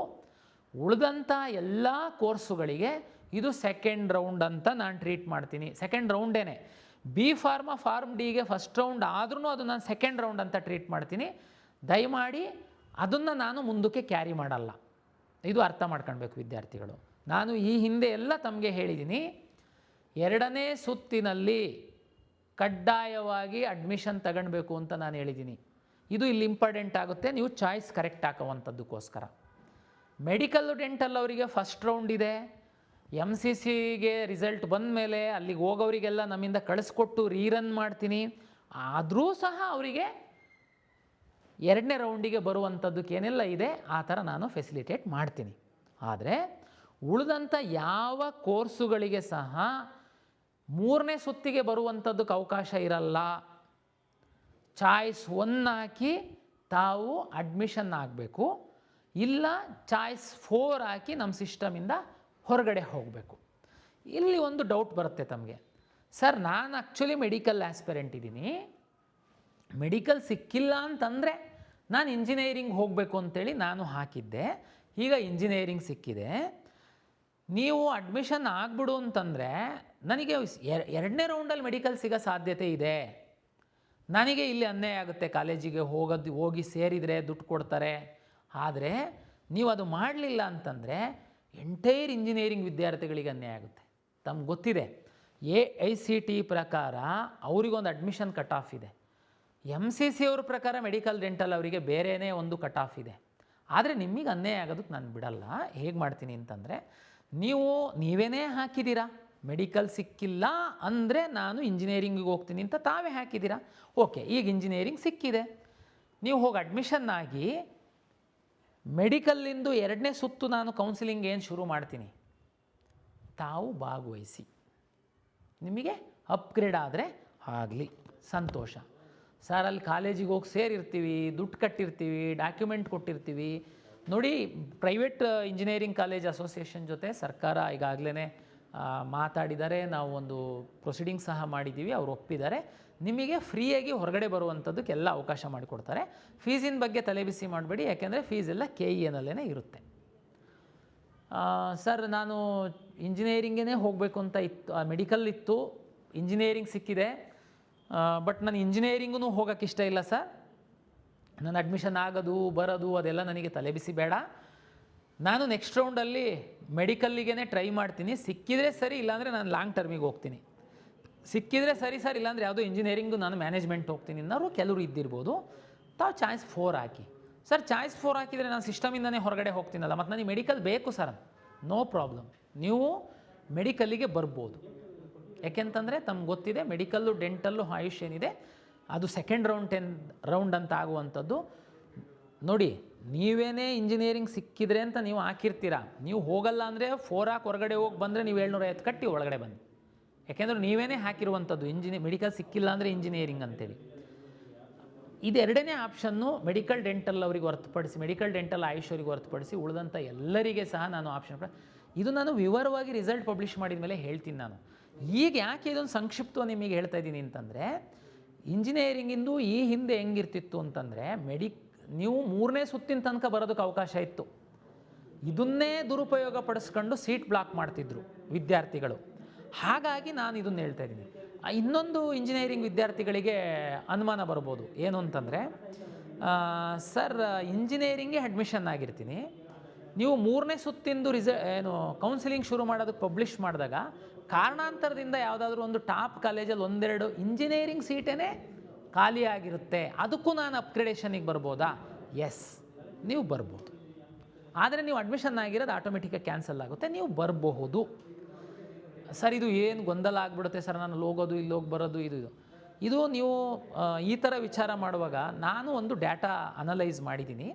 Speaker 1: ಉಳಿದಂಥ ಎಲ್ಲ ಕೋರ್ಸುಗಳಿಗೆ ಇದು ಸೆಕೆಂಡ್ ರೌಂಡ್ ಅಂತ ನಾನು ಟ್ರೀಟ್ ಮಾಡ್ತೀನಿ. ಸೆಕೆಂಡ್ ರೌಂಡೇನೆ. B ಫಾರ್ಮ ಫಾರ್ಮ್ Dಗೆ ಫಸ್ಟ್ ರೌಂಡ್ ಆದ್ರೂ ಅದು ನಾನು ಸೆಕೆಂಡ್ ರೌಂಡ್ ಅಂತ ಟ್ರೀಟ್ ಮಾಡ್ತೀನಿ. ದಯಮಾಡಿ ಅದನ್ನು ನಾನು ಮುಂದಕ್ಕೆ ಕ್ಯಾರಿ ಮಾಡಲ್ಲ. ಇದು ಅರ್ಥ ಮಾಡ್ಕೊಳ್ಬೇಕು ವಿದ್ಯಾರ್ಥಿಗಳು. ನಾನು ಈ ಹಿಂದೆ ಎಲ್ಲ ತಮಗೆ ಹೇಳಿದ್ದೀನಿ, 2ನೇ ಸುತ್ತಿನಲ್ಲಿ ಕಡ್ಡಾಯವಾಗಿ ಅಡ್ಮಿಷನ್ ತಗೊಳ್ಬೇಕು ಅಂತ ನಾನು ಹೇಳಿದ್ದೀನಿ. ಇದು ಇಲ್ಲಿ ಇಂಪಾರ್ಟೆಂಟ್ ಆಗುತ್ತೆ, ನೀವು ಚಾಯ್ಸ್ ಕರೆಕ್ಟ್ ಹಾಕೋವಂಥದ್ದಕ್ಕೋಸ್ಕರ. ಮೆಡಿಕಲ್ ಡೆಂಟಲ್ ಅವರಿಗೆ ಫಸ್ಟ್ ರೌಂಡ್ ಇದೆ. MCCಗೆ ರಿಸಲ್ಟ್ ಬಂದ ಮೇಲೆ ಅಲ್ಲಿಗೆ ಹೋಗೋರಿಗೆಲ್ಲ ನಮ್ಮಿಂದ ಕಳಿಸ್ಕೊಟ್ಟು ರೀರನ್ ಮಾಡ್ತೀನಿ. ಆದರೂ ಸಹ ಅವರಿಗೆ 2ನೇ ರೌಂಡಿಗೆ ಬರುವಂಥದ್ದಕ್ಕೇನೆಲ್ಲ ಇದೆ ಆ ಥರ ನಾನು ಫೆಸಿಲಿಟೇಟ್ ಮಾಡ್ತೀನಿ. ಆದರೆ ಉಳಿದಂಥ ಯಾವ ಕೋರ್ಸುಗಳಿಗೆ ಸಹ 3ನೇ ಸುತ್ತಿಗೆ ಬರುವಂಥದ್ದಕ್ಕೆ ಅವಕಾಶ ಇರಲ್ಲ. ಚಾಯ್ಸ್ 1 ಹಾಕಿ ತಾವು ಅಡ್ಮಿಷನ್ ಆಗಬೇಕು, ಇಲ್ಲ ಚಾಯ್ಸ್ 4 ಹಾಕಿ ನಮ್ಮ ಸಿಸ್ಟಮಿಂದ ಹೊರಗಡೆ ಹೋಗಬೇಕು. ಇಲ್ಲಿ ಒಂದು ಡೌಟ್ ಬರುತ್ತೆ ತಮಗೆ, ಸರ್ ನಾನು ಆ್ಯಕ್ಚುಲಿ ಮೆಡಿಕಲ್ ಆಸ್ಪಿರೆಂಟ್ ಇದ್ದೀನಿ, ಮೆಡಿಕಲ್ ಸಿಕ್ಕಿಲ್ಲ ಅಂತಂದರೆ ನಾನು ಇಂಜಿನಿಯರಿಂಗ್ ಹೋಗಬೇಕು ಅಂತೇಳಿ ನಾನು ಹಾಕಿದ್ದೆ, ಈಗ ಇಂಜಿನಿಯರಿಂಗ್ ಸಿಕ್ಕಿದೆ, ನೀವು ಅಡ್ಮಿಷನ್ ಆಗಿಬಿಡು ಅಂತಂದರೆ ನನಗೆ 2ನೇ ರೌಂಡಲ್ಲಿ ಮೆಡಿಕಲ್ ಸಿಗೋ ಸಾಧ್ಯತೆ ಇದೆ, ನನಗೆ ಇಲ್ಲಿ ಅನ್ಯಾಯ ಆಗುತ್ತೆ, ಕಾಲೇಜಿಗೆ ಹೋಗಿ ಸೇರಿದರೆ ದುಡ್ಡು ಕೊಡ್ತಾರೆ. ಆದರೆ ನೀವು ಅದು ಮಾಡಲಿಲ್ಲ ಅಂತಂದರೆ ಎಂಟೈರ್ ಇಂಜಿನಿಯರಿಂಗ್ ವಿದ್ಯಾರ್ಥಿಗಳಿಗೆ ಅನ್ಯಾಯ ಆಗುತ್ತೆ. ತಮ್ಗೆ ಗೊತ್ತಿದೆ, AICT ಪ್ರಕಾರ ಅವರಿಗೊಂದು ಅಡ್ಮಿಷನ್ ಕಟ್ ಆಫ್ ಇದೆ, MCC ಅವ್ರ ಪ್ರಕಾರ ಮೆಡಿಕಲ್ ಡೆಂಟಲ್ ಅವರಿಗೆ ಬೇರೆಯೇ ಒಂದು ಕಟ್ ಆಫ್ ಇದೆ. ಆದರೆ ನಿಮಗೆ ಅನ್ಯಾಯ ಆಗೋದಕ್ಕೆ ನಾನು ಬಿಡಲ್ಲ. ಹೇಗೆ ಮಾಡ್ತೀನಿ ಅಂತಂದರೆ, ನೀವೇನೇ ಹಾಕಿದ್ದೀರಾ ಮೆಡಿಕಲ್ ಸಿಕ್ಕಿಲ್ಲ ಅಂದರೆ ನಾನು ಇಂಜಿನಿಯರಿಂಗಿಗೆ ಹೋಗ್ತೀನಿ ಅಂತ ತಾವೇ ಹಾಕಿದ್ದೀರಾ. ಓಕೆ, ಈಗ ಇಂಜಿನಿಯರಿಂಗ್ ಸಿಕ್ಕಿದೆ, ನೀವು ಹೋಗಿ ಅಡ್ಮಿಷನ್ ಆಗಿ ಮೆಡಿಕಲ್ಲಿಂದು 2ನೇ ಸುತ್ತು ನಾನು ಕೌನ್ಸಿಲಿಂಗ್ ಏನು ಶುರು ಮಾಡ್ತೀನಿ, ತಾವು ಭಾಗವಹಿಸಿ. ನಿಮಗೆ ಅಪ್ಗ್ರೇಡ್ ಆದರೆ ಆಗಲಿ, ಸಂತೋಷ. ಸರ್ ಅಲ್ಲಿ ಕಾಲೇಜಿಗೆ ಹೋಗಿ ಸೇರಿರ್ತೀವಿ, ದುಡ್ಡು ಕಟ್ಟಿರ್ತೀವಿ, ಡಾಕ್ಯುಮೆಂಟ್ ಕೊಟ್ಟಿರ್ತೀವಿ. ನೋಡಿ, ಪ್ರೈವೇಟ್ ಇಂಜಿನಿಯರಿಂಗ್ ಕಾಲೇಜ್ ಅಸೋಸಿಯೇಷನ್ ಜೊತೆ ಸರ್ಕಾರ ಈಗಾಗಲೇ ಮಾತಾಡಿದ್ದಾರೆ, ನಾವು ಒಂದು ಪ್ರೊಸೀಡಿಂಗ್ ಸಹ ಮಾಡಿದ್ದೀವಿ, ಅವ್ರು ಒಪ್ಪಿದ್ದಾರೆ. ನಿಮಗೆ ಫ್ರೀಯಾಗಿ ಹೊರಗಡೆ ಬರುವಂಥದ್ದಕ್ಕೆಲ್ಲ ಅವಕಾಶ ಮಾಡಿಕೊಡ್ತಾರೆ. ಫೀಸಿನ ಬಗ್ಗೆ ತಲೆಬಿಸಿ ಮಾಡಬೇಡಿ, ಯಾಕೆಂದರೆ ಫೀಸ್ ಎಲ್ಲ KENಲ್ಲೇ ಇರುತ್ತೆ. ಸರ್ ನಾನು ಇಂಜಿನಿಯರಿಂಗೇ ಹೋಗಬೇಕು ಅಂತ ಇತ್ತು, ಮೆಡಿಕಲ್ ಇತ್ತು, ಇಂಜಿನಿಯರಿಂಗ್ ಸಿಕ್ಕಿದೆ, ಬಟ್ ನಾನು ಇಂಜಿನಿಯರಿಂಗೂ ಹೋಗೋಕ್ಕೆ ಇಷ್ಟ ಇಲ್ಲ ಸರ್. ನನ್ನ ಅಡ್ಮಿಷನ್ ಆಗೋದು ಬರೋದು ಅದೆಲ್ಲ ನನಗೆ ತಲೆಬಿಸಿ ಬೇಡ. ನಾನು ನೆಕ್ಸ್ಟ್ ರೌಂಡಲ್ಲಿ ಮೆಡಿಕಲ್ಲಿಗೇ ಟ್ರೈ ಮಾಡ್ತೀನಿ, ಸಿಕ್ಕಿದರೆ ಸರಿ, ಇಲ್ಲಾಂದರೆ ನಾನು ಲಾಂಗ್ ಟರ್ಮಿಗೆ ಹೋಗ್ತೀನಿ. ಸಿಕ್ಕಿದರೆ ಸರಿ ಸರ್, ಇಲ್ಲಾಂದರೆ ಯಾವುದೋ ಇಂಜಿನಿಯರಿಂಗು ನಾನು ಮ್ಯಾನೇಜ್ಮೆಂಟ್ ಹೋಗ್ತೀನಿ ಅನ್ನೋರು ಕೆಲವರು ಇದ್ದಿರ್ಬೋದು. ತಾವು ಚಾಯ್ಸ್ 4 ಹಾಕಿ. ಸರ್ ಚಾಯ್ಸ್ 4 ಹಾಕಿದರೆ ನಾನು ಸಿಸ್ಟಮಿಂದನೇ ಹೊರಗಡೆ ಹೋಗ್ತೀನಲ್ಲ, ಮತ್ತು ನನಗೆ ಮೆಡಿಕಲ್ ಬೇಕು ಸರ್. ನೋ ಪ್ರಾಬ್ಲಮ್, ನೀವು ಮೆಡಿಕಲ್ಲಿಗೆ ಬರ್ಬೋದು. ಯಾಕೆಂತಂದರೆ ತಮ್ಗೆ ಗೊತ್ತಿದೆ, ಮೆಡಿಕಲ್ಲು, ಡೆಂಟಲ್ಲು, ಆಯುಷ್ ಏನಿದೆ ಅದು ಸೆಕೆಂಡ್ ರೌಂಡ್ ಅಂತ ಆಗುವಂಥದ್ದು. ನೋಡಿ, ನೀವೇನೇ ಇಂಜಿನಿಯರಿಂಗ್ ಸಿಕ್ಕಿದ್ರೆ ಅಂತ ನೀವು ಹಾಕಿರ್ತೀರಾ, ನೀವು ಹೋಗಲ್ಲ ಅಂದರೆ 4 ಹಾಕಿ ಹೊರಗಡೆ ಹೋಗಿ ಬಂದರೆ ನೀವು 750 ಕಟ್ಟಿ ಒಳಗಡೆ ಬನ್ನಿ. ಯಾಕೆಂದರೆ ನೀವೇನೇ ಹಾಕಿರುವಂಥದ್ದು ಮೆಡಿಕಲ್ ಸಿಕ್ಕಿಲ್ಲ ಅಂದರೆ ಇಂಜಿನಿಯರಿಂಗ್ ಅಂತೇಳಿ. ಇದು ಎರಡನೇ ಆಪ್ಷನ್ನು ಮೆಡಿಕಲ್ ಡೆಂಟಲ್ ಅವರಿಗೆ ಹೊರತುಪಡಿಸಿ, ಮೆಡಿಕಲ್ ಡೆಂಟಲ್ ಆಯುಷ್ ಅವರಿಗೆ ಹೊರತುಪಡಿಸಿ ಉಳಿದಂಥ ಎಲ್ಲರಿಗೆ ಸಹ ನಾನು ಆಪ್ಷನ್ ಇದು ನಾನು ವಿವರವಾಗಿ ರಿಸಲ್ಟ್ ಪಬ್ಲಿಷ್ ಮಾಡಿದ ಮೇಲೆ ಹೇಳ್ತೀನಿ. ನಾನು ಈಗ ಯಾಕೆ ಇದೊಂದು ಸಂಕ್ಷಿಪ್ತ ನಿಮಗೆ ಹೇಳ್ತಾ ಇದ್ದೀನಿ ಅಂತಂದರೆ, ಇಂಜಿನಿಯರಿಂಗಿಂದು ಈ ಹಿಂದೆ ಹೆಂಗಿರ್ತಿತ್ತು ಅಂತಂದರೆ, ನೀವು 3ನೇ ಸುತ್ತಿನ ತನಕ ಬರೋದಕ್ಕೆ ಅವಕಾಶ ಇತ್ತು. ಇದನ್ನೇ ದುರುಪಯೋಗ ಪಡಿಸ್ಕೊಂಡು ಸೀಟ್ ಬ್ಲಾಕ್ ಮಾಡ್ತಿದ್ರು ವಿದ್ಯಾರ್ಥಿಗಳು. ಹಾಗಾಗಿ ನಾನು ಇದನ್ನು ಹೇಳ್ತಾ ಇದ್ದೀನಿ. ಇನ್ನೊಂದು ಇಂಜಿನಿಯರಿಂಗ್ ವಿದ್ಯಾರ್ಥಿಗಳಿಗೆ ಅನುಮಾನ ಬರ್ಬೋದು, ಏನು ಅಂತಂದರೆ, ಸರ್ ಇಂಜಿನಿಯರಿಂಗ್ಗೆ ಅಡ್ಮಿಷನ್ ಆಗಿರ್ತೀನಿ, ನೀವು 3ನೇ ಸುತ್ತಿಂದು ಕೌನ್ಸಿಲಿಂಗ್ ಶುರು ಮಾಡೋದಕ್ಕೆ ಪಬ್ಲಿಷ್ ಮಾಡಿದಾಗ ಕಾರಣಾಂತರದಿಂದ ಯಾವುದಾದ್ರೂ ಒಂದು ಟಾಪ್ ಕಾಲೇಜಲ್ಲಿ 1-2 ಇಂಜಿನಿಯರಿಂಗ್ ಸೀಟೇ ಖಾಲಿ ಆಗಿರುತ್ತೆ, ಅದಕ್ಕೂ ನಾನು ಅಪ್ಗ್ರೇಡೇಷನಿಗೆ ಬರ್ಬೋದಾ? ಎಸ್, ನೀವು ಬರ್ಬೋದು. ಆದರೆ ನೀವು ಅಡ್ಮಿಷನ್ ಆಗಿರೋದು ಆಟೋಮೆಟಿಕಾಗಿ ಕ್ಯಾನ್ಸಲ್ ಆಗುತ್ತೆ, ನೀವು ಬರಬಹುದು. ಸರ್ ಇದು ಏನು ಗೊಂದಲ ಆಗಿಬಿಡುತ್ತೆ ಸರ್, ನಾನು ಹೋಗೋದು ಇಲ್ಲಿ ಹೋಗಿ ಬರೋದು ಇದು ನೀವು ಈ ಥರ ವಿಚಾರ ಮಾಡುವಾಗ ನಾನು ಒಂದು ಡೇಟಾ ಅನಲೈಸ್ ಮಾಡಿದ್ದೀನಿ.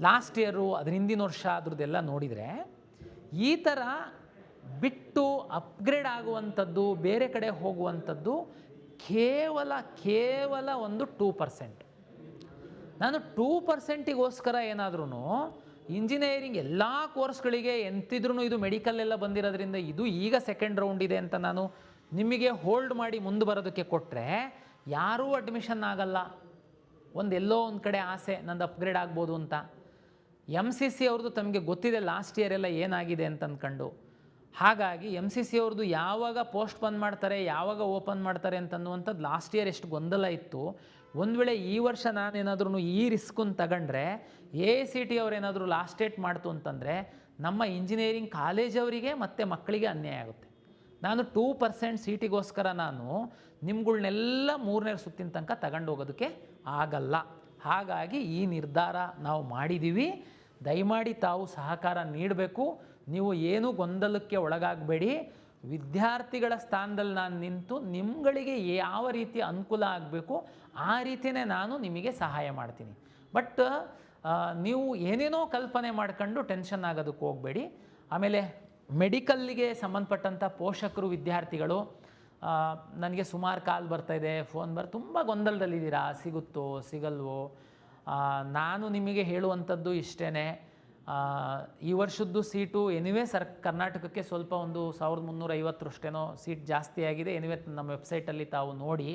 Speaker 1: ಲಾಸ್ಟ್ ಇಯರು, ಅದ್ರ ಹಿಂದಿನ ವರ್ಷ ಅದ್ರದ್ದೆಲ್ಲ ನೋಡಿದರೆ, ಈ ಥರ ಬಿಟ್ಟು ಅಪ್ಗ್ರೇಡ್ ಆಗುವಂಥದ್ದು, ಬೇರೆ ಕಡೆ ಹೋಗುವಂಥದ್ದು ಕೇವಲ ಒಂದು 2%. ನಾನು 2%ಗೋಸ್ಕರ ಏನಾದ್ರೂ ಇಂಜಿನಿಯರಿಂಗ್ ಎಲ್ಲ ಕೋರ್ಸ್ಗಳಿಗೆ ಎಂತಿದ್ರೂ ಇದು ಮೆಡಿಕಲ್ಲೆಲ್ಲ ಬಂದಿರೋದ್ರಿಂದ ಇದು ಈಗ ಸೆಕೆಂಡ್ ರೌಂಡ್ ಇದೆ ಅಂತ ನಾನು ನಿಮಗೆ ಹೋಲ್ಡ್ ಮಾಡಿ ಮುಂದೆ ಬರೋದಕ್ಕೆ ಕೊಟ್ಟರೆ ಯಾರೂ ಅಡ್ಮಿಷನ್ ಆಗಲ್ಲ. ಎಲ್ಲೋ ಒಂದು ಕಡೆ ಆಸೆ ನಂದು ಅಪ್ಗ್ರೇಡ್ ಆಗ್ಬೋದು ಅಂತ. MCC ಅವ್ರದ್ದು ತಮಗೆ ಗೊತ್ತಿದೆ ಲಾಸ್ಟ್ ಇಯರ್ ಎಲ್ಲ ಏನಾಗಿದೆ ಅಂತ ಅಂದ್ಕೊಂಡು. ಹಾಗಾಗಿ MCC ಅವ್ರದ್ದು ಯಾವಾಗ ಪೋಸ್ಟ್ ಬಂದ್ ಮಾಡ್ತಾರೆ, ಯಾವಾಗ ಓಪನ್ ಮಾಡ್ತಾರೆ ಅಂತನ್ನುವಂಥದ್ದು ಲಾಸ್ಟ್ ಇಯರ್ ಎಷ್ಟು ಗೊಂದಲ ಇತ್ತು. ಒಂದು ವೇಳೆ ಈ ವರ್ಷ ನಾನೇನಾದ್ರೂ ಈ ರಿಸ್ಕನ್ನು ತಗೊಂಡ್ರೆ, AICT ಅವ್ರೇನಾದರೂ ಲಾಸ್ಟ್ ಡೇಟ್ ಮಾಡ್ತು ಅಂತಂದರೆ ನಮ್ಮ ಇಂಜಿನಿಯರಿಂಗ್ ಕಾಲೇಜವರಿಗೆ ಮತ್ತು ಮಕ್ಕಳಿಗೆ ಅನ್ಯಾಯ ಆಗುತ್ತೆ. ನಾನು 2% ಸೀಟಿಗೋಸ್ಕರ ನಾನು ನಿಮ್ಗಳ್ನೆಲ್ಲ 3ನೇ ಸುತ್ತಿನ ತನಕ ತಗೊಂಡು ಹೋಗೋದಕ್ಕೆ ಆಗಲ್ಲ. ಹಾಗಾಗಿ ಈ ನಿರ್ಧಾರ ನಾವು ಮಾಡಿದ್ದೀವಿ. ದಯಮಾಡಿ ತಾವು ಸಹಕಾರ ನೀಡಬೇಕು. ನೀವು ಏನೂ ಗೊಂದಲಕ್ಕೆ ಒಳಗಾಗಬೇಡಿ. ವಿದ್ಯಾರ್ಥಿಗಳ ಸ್ಥಾನದಲ್ಲಿ ನಾನು ನಿಂತು ನಿಮ್ಗಳಿಗೆ ಯಾವ ರೀತಿ ಅನುಕೂಲ ಆಗಬೇಕು ಆ ರೀತಿಯೇ ನಾನು ನಿಮಗೆ ಸಹಾಯ ಮಾಡ್ತೀನಿ. ಬಟ್ ನೀವು ಏನೇನೋ ಕಲ್ಪನೆ ಮಾಡ್ಕೊಂಡು ಟೆನ್ಷನ್ ಆಗೋದಕ್ಕೆ ಹೋಗಬೇಡಿ. ಆಮೇಲೆ ಮೆಡಿಕಲ್ಲಿಗೆ ಸಂಬಂಧಪಟ್ಟಂಥ ಪೋಷಕರು, ವಿದ್ಯಾರ್ಥಿಗಳು ನನಗೆ ಸುಮಾರು ಕಾಲ್ ಬರ್ತಾಯಿದೆ, ಫೋನ್ ತುಂಬ ಗೊಂದಲದಲ್ಲಿದ್ದೀರಾ, ಸಿಗುತ್ತೋ ಸಿಗಲ್ವೋ. ನಾನು ನಿಮಗೆ ಹೇಳುವಂಥದ್ದು ಇಷ್ಟೇ, ಈ ವರ್ಷದ್ದು ಸೀಟು ಎನಿವೇ ಕರ್ನಾಟಕಕ್ಕೆ ಸ್ವಲ್ಪ ಒಂದು 1350 ಸೀಟ್ ಜಾಸ್ತಿ ಆಗಿದೆ. ಎನಿವೇ ನಮ್ಮ ವೆಬ್ಸೈಟಲ್ಲಿ ತಾವು ನೋಡಿ,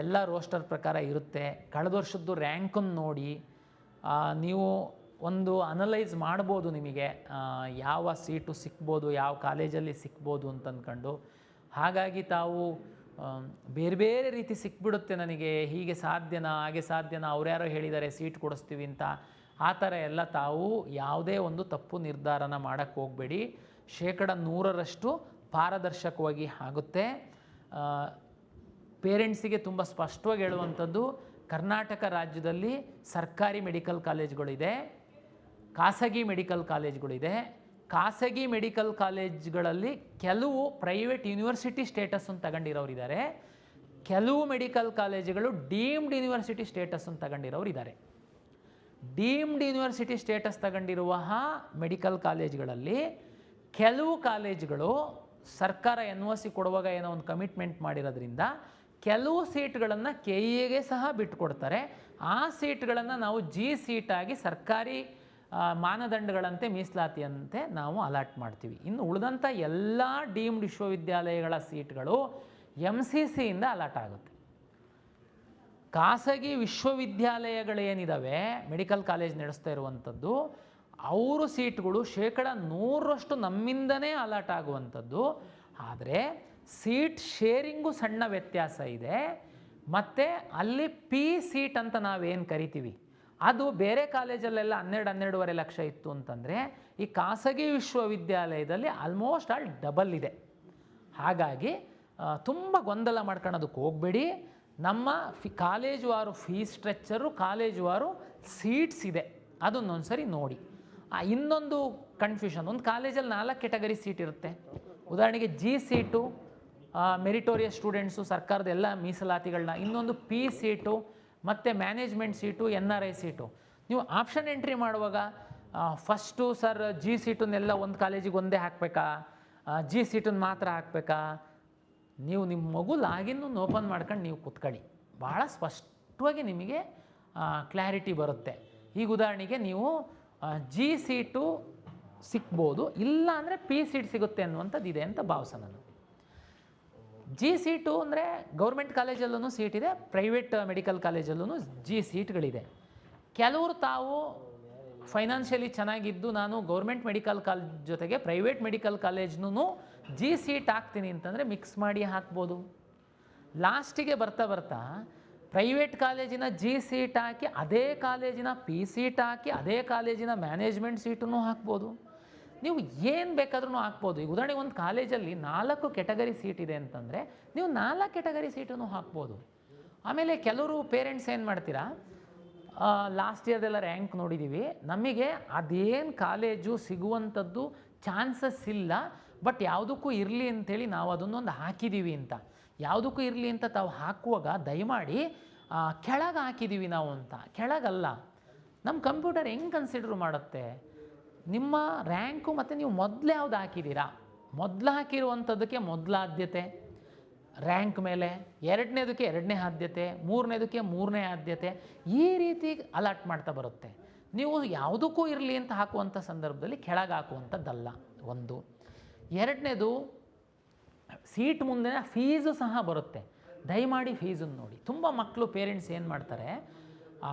Speaker 1: ಎಲ್ಲ ರೋಸ್ಟರ್ ಪ್ರಕಾರ ಇರುತ್ತೆ. ಕಳೆದ ವರ್ಷದ್ದು ರ್ಯಾಂಕನ್ನು ನೋಡಿ ನೀವು ಒಂದು ಅನಲೈಸ್ ಮಾಡ್ಬೋದು, ನಿಮಗೆ ಯಾವ ಸೀಟು ಸಿಕ್ಬೋದು, ಯಾವ ಕಾಲೇಜಲ್ಲಿ ಸಿಕ್ಬೋದು ಅಂತ ಅಂದ್ಕೊಂಡು. ಹಾಗಾಗಿ ತಾವು ಬೇರೆ ಬೇರೆ ರೀತಿ ಸಿಕ್ಬಿಡುತ್ತೆ ನನಗೆ, ಹೀಗೆ ಸಾಧ್ಯನಾ ಹಾಗೆ ಸಾಧ್ಯನಾ, ಅವ್ರ್ಯಾರೋ ಹೇಳಿದ್ದಾರೆ ಸೀಟ್ ಕೊಡಿಸ್ತೀವಿ ಅಂತ, ಆ ಥರ ಎಲ್ಲ ತಾವು ಯಾವುದೇ ಒಂದು ತಪ್ಪು ನಿರ್ಧಾರನ ಮಾಡೋಕ್ಕೆ ಹೋಗಬೇಡಿ. 100% ಪಾರದರ್ಶಕವಾಗಿ ಆಗುತ್ತೆ. ಪೇರೆಂಟ್ಸಿಗೆ ತುಂಬ ಸ್ಪಷ್ಟವಾಗಿ ಹೇಳುವಂಥದ್ದು, ಕರ್ನಾಟಕ ರಾಜ್ಯದಲ್ಲಿ ಸರ್ಕಾರಿ ಮೆಡಿಕಲ್ ಕಾಲೇಜ್ಗಳಿದೆ, ಖಾಸಗಿ ಮೆಡಿಕಲ್ ಕಾಲೇಜ್ಗಳಿದೆ. ಖಾಸಗಿ ಮೆಡಿಕಲ್ ಕಾಲೇಜ್ಗಳಲ್ಲಿ ಕೆಲವು ಪ್ರೈವೇಟ್ ಯೂನಿವರ್ಸಿಟಿ ಸ್ಟೇಟಸನ್ನು ತಗೊಂಡಿರೋರಿದ್ದಾರೆ, ಕೆಲವು ಮೆಡಿಕಲ್ ಕಾಲೇಜುಗಳು ಡೀಮ್ಡ್ ಯೂನಿವರ್ಸಿಟಿ ಸ್ಟೇಟಸನ್ನು ತಗೊಂಡಿರೋರು ಇದ್ದಾರೆ. ಡೀಮ್ಡ್ ಯೂನಿವರ್ಸಿಟಿ ಸ್ಟೇಟಸ್ ತಗೊಂಡಿರುವ ಮೆಡಿಕಲ್ ಕಾಲೇಜ್ಗಳಲ್ಲಿ ಕೆಲವು ಕಾಲೇಜುಗಳು ಸರ್ಕಾರ NOC ಕೊಡುವಾಗ ಏನೋ ಒಂದು ಕಮಿಟ್ಮೆಂಟ್ ಮಾಡಿರೋದ್ರಿಂದ ಕೆಲವು ಸೀಟ್ಗಳನ್ನು ಕೆ ಇಗೆ ಸಹ ಬಿಟ್ಟುಕೊಡ್ತಾರೆ. ಆ ಸೀಟ್ಗಳನ್ನು ನಾವು ಜಿ ಸೀಟಾಗಿ ಸರ್ಕಾರಿ ಮಾನದಂಡಗಳಂತೆ ಮೀಸಲಾತಿಯಂತೆ ನಾವು ಅಲಾಟ್ ಮಾಡ್ತೀವಿ. ಇನ್ನು ಉಳಿದಂಥ ಎಲ್ಲ ಡೀಮ್ಡ್ ವಿಶ್ವವಿದ್ಯಾಲಯಗಳ ಸೀಟ್ಗಳು MCC ಇಂದ ಅಲಾಟ್ ಆಗುತ್ತೆ. ಖಾಸಗಿ ವಿಶ್ವವಿದ್ಯಾಲಯಗಳೇನಿದ್ದಾವೆ, ಮೆಡಿಕಲ್ ಕಾಲೇಜ್ ನಡೆಸ್ತಾ ಇರುವಂಥದ್ದು, ಅವರು ಸೀಟ್ಗಳು 100% ನಮ್ಮಿಂದನೇ ಅಲಾಟ್ ಆಗುವಂಥದ್ದು. ಆದರೆ ಸೀಟ್ ಶೇರಿಂಗು ಸಣ್ಣ ವ್ಯತ್ಯಾಸ ಇದೆ. ಮತ್ತು ಅಲ್ಲಿ ಪಿ ಸೀಟ್ ಅಂತ ನಾವೇನು ಕರಿತೀವಿ, ಅದು ಬೇರೆ ಕಾಲೇಜಲ್ಲೆಲ್ಲ 12-12.5 ಲಕ್ಷ ಇತ್ತು ಅಂತಂದರೆ, ಈ ಖಾಸಗಿ ವಿಶ್ವವಿದ್ಯಾಲಯದಲ್ಲಿ ಆಲ್ಮೋಸ್ಟ್ ಆಲ್ ಡಬಲ್ ಇದೆ. ಹಾಗಾಗಿ ತುಂಬ ಗೊಂದಲ ಮಾಡ್ಕೊಳ್ಳೋದಕ್ಕೆ ಹೋಗಬೇಡಿ. ನಮ್ಮ ಕಾಲೇಜುವಾರು ಫೀಸ್ ಸ್ಟ್ರಕ್ಚರು, ಕಾಲೇಜುವಾರು ಸೀಟ್ಸ್ ಇದೆ, ಅದನ್ನೊಂದು ಸರಿ ನೋಡಿ. ಇನ್ನೊಂದು ಕನ್ಫ್ಯೂಷನ್, ಒಂದು ಕಾಲೇಜಲ್ಲಿ 4 ಕೆಟಗರಿ ಸೀಟ್ ಇರುತ್ತೆ. ಉದಾಹರಣೆಗೆ ಜಿ ಸೀಟು ಮೆರಿಟೋರಿಯಸ್ ಸ್ಟೂಡೆಂಟ್ಸು, ಸರ್ಕಾರದ ಎಲ್ಲ ಮೀಸಲಾತಿಗಳನ್ನ. ಇನ್ನೊಂದು ಪಿ ಸೀಟು ಮತ್ತು ಮ್ಯಾನೇಜ್ಮೆಂಟ್ ಸೀಟು, NRI ಸೀಟು. ನೀವು ಆಪ್ಷನ್ ಎಂಟ್ರಿ ಮಾಡುವಾಗ ಫಸ್ಟು ಸರ್ ಜಿ ಸೀಟನ್ನೆಲ್ಲ ಒಂದು ಕಾಲೇಜಿಗೆ ಒಂದೇ ಹಾಕಬೇಕಾ, ಜಿ ಸೀಟನ್ನು ಮಾತ್ರ ಹಾಕಬೇಕಾ? ನೀವು ನಿಮ್ಮ ಮಗು ಲಾಗಿನ್ನು ಓಪನ್ ಮಾಡ್ಕೊಂಡು ನೀವು ಕೂತ್ಕೊಳ್ಳಿ, ಭಾಳ ಸ್ಪಷ್ಟವಾಗಿ ನಿಮಗೆ ಕ್ಲಾರಿಟಿ ಬರುತ್ತೆ. ಈಗ ಉದಾಹರಣೆಗೆ ನೀವು ಜಿ ಸೀಟು ಸಿಗ್ಬೋದು, ಇಲ್ಲ ಅಂದರೆ ಪಿ ಸೀಟ್ ಸಿಗುತ್ತೆ ಅನ್ನುವಂಥದ್ದು ಇದೆ ಅಂತ ಭಾವಿಸೋಣ ನಾನು. ಜಿ ಸೀಟು ಅಂದರೆ ಗೌರ್ಮೆಂಟ್ ಕಾಲೇಜಲ್ಲೂ ಸೀಟ್ ಇದೆ, ಪ್ರೈವೇಟ್ ಮೆಡಿಕಲ್ ಕಾಲೇಜಲ್ಲೂ ಜಿ ಸೀಟ್ಗಳಿದೆ. ಕೆಲವರು ತಾವು ಫೈನಾನ್ಷಿಯಲಿ ಚೆನ್ನಾಗಿದ್ದು ನಾನು ಗೌರ್ಮೆಂಟ್ ಮೆಡಿಕಲ್ ಕಾಲೇಜ್ ಜೊತೆಗೆ ಪ್ರೈವೇಟ್ ಮೆಡಿಕಲ್ ಕಾಲೇಜ್ನೂ ಜಿ ಸೀಟ್ ಹಾಕ್ತೀನಿ ಅಂತಂದರೆ ಮಿಕ್ಸ್ ಮಾಡಿ ಹಾಕ್ಬೋದು. ಲಾಸ್ಟಿಗೆ ಬರ್ತಾ ಬರ್ತಾ ಪ್ರೈವೇಟ್ ಕಾಲೇಜಿನ ಜಿ ಸೀಟ್ ಹಾಕಿ ಅದೇ ಕಾಲೇಜಿನ ಪಿ ಸೀಟ್ ಹಾಕಿ ಅದೇ ಕಾಲೇಜಿನ ಮ್ಯಾನೇಜ್ಮೆಂಟ್ ಸೀಟನ್ನು ಹಾಕ್ಬೋದು. ನೀವು ಏನು ಬೇಕಾದ್ರೂ ಹಾಕ್ಬೋದು. ಈಗ ಉದಾಹರಣೆಗೆ ಒಂದು ಕಾಲೇಜಲ್ಲಿ 4 ಕೆಟಗರಿ ಸೀಟ್ ಇದೆ ಅಂತಂದರೆ ನೀವು 4 ಕೆಟಗರಿ ಸೀಟನ್ನು ಹಾಕ್ಬೋದು. ಆಮೇಲೆ ಕೆಲವರು ಪೇರೆಂಟ್ಸ್ ಏನು ಮಾಡ್ತೀರಾ, ಲಾಸ್ಟ್ ಇಯರ್ದೆಲ್ಲ ರ್ಯಾಂಕ್ ನೋಡಿದ್ದೀವಿ, ನಮಗೆ ಅದೇನು ಕಾಲೇಜು ಸಿಗುವಂಥದ್ದು ಚಾನ್ಸಸ್ ಇಲ್ಲ, ಬಟ್ ಯಾವುದಕ್ಕೂ ಇರಲಿ ಅಂಥೇಳಿ ನಾವು ಅದನ್ನೊಂದು ಹಾಕಿದ್ದೀವಿ ಅಂತ. ಯಾವುದಕ್ಕೂ ಇರಲಿ ಅಂತ ತಾವು ಹಾಕುವಾಗ ದಯಮಾಡಿ ಕೆಳಗೆ ಹಾಕಿದ್ದೀವಿ ನಾವು ಅಂತ. ಕೆಳಗಲ್ಲ. ನಮ್ಮ ಕಂಪ್ಯೂಟರ್ ಹೆಂಗೆ ಕನ್ಸಿಡರ್ ಮಾಡುತ್ತೆ, ನಿಮ್ಮ ರ್ಯಾಂಕು ಮತ್ತು ನೀವು ಮೊದಲು ಯಾವ್ದು ಹಾಕಿದ್ದೀರಾ, ಮೊದಲು ಹಾಕಿರುವಂಥದ್ದಕ್ಕೆ ಮೊದಲ ಆದ್ಯತೆ ರ್ಯಾಂಕ್ ಮೇಲೆ, ಎರಡನೇದಕ್ಕೆ 2ನೇ ಆದ್ಯತೆ, 3ನೇದಕ್ಕೆ 3ನೇ ಆದ್ಯತೆ, ಈ ರೀತಿ ಅಲಾಟ್ ಮಾಡ್ತಾ ಬರುತ್ತೆ. ನೀವು ಯಾವುದಕ್ಕೂ ಇರಲಿ ಅಂತ ಹಾಕುವಂಥ ಸಂದರ್ಭದಲ್ಲಿ ಕೆಳಗೆ ಹಾಕುವಂಥದ್ದಲ್ಲ ಒಂದು. ಎರಡನೇದು, ಸೀಟ್ ಮುಂದೆ ಫೀಸು ಸಹ ಬರುತ್ತೆ. ದಯಮಾಡಿ ಫೀಸನ್ನು ನೋಡಿ. ತುಂಬ ಮಕ್ಕಳು ಪೇರೆಂಟ್ಸ್ ಏನು ಮಾಡ್ತಾರೆ,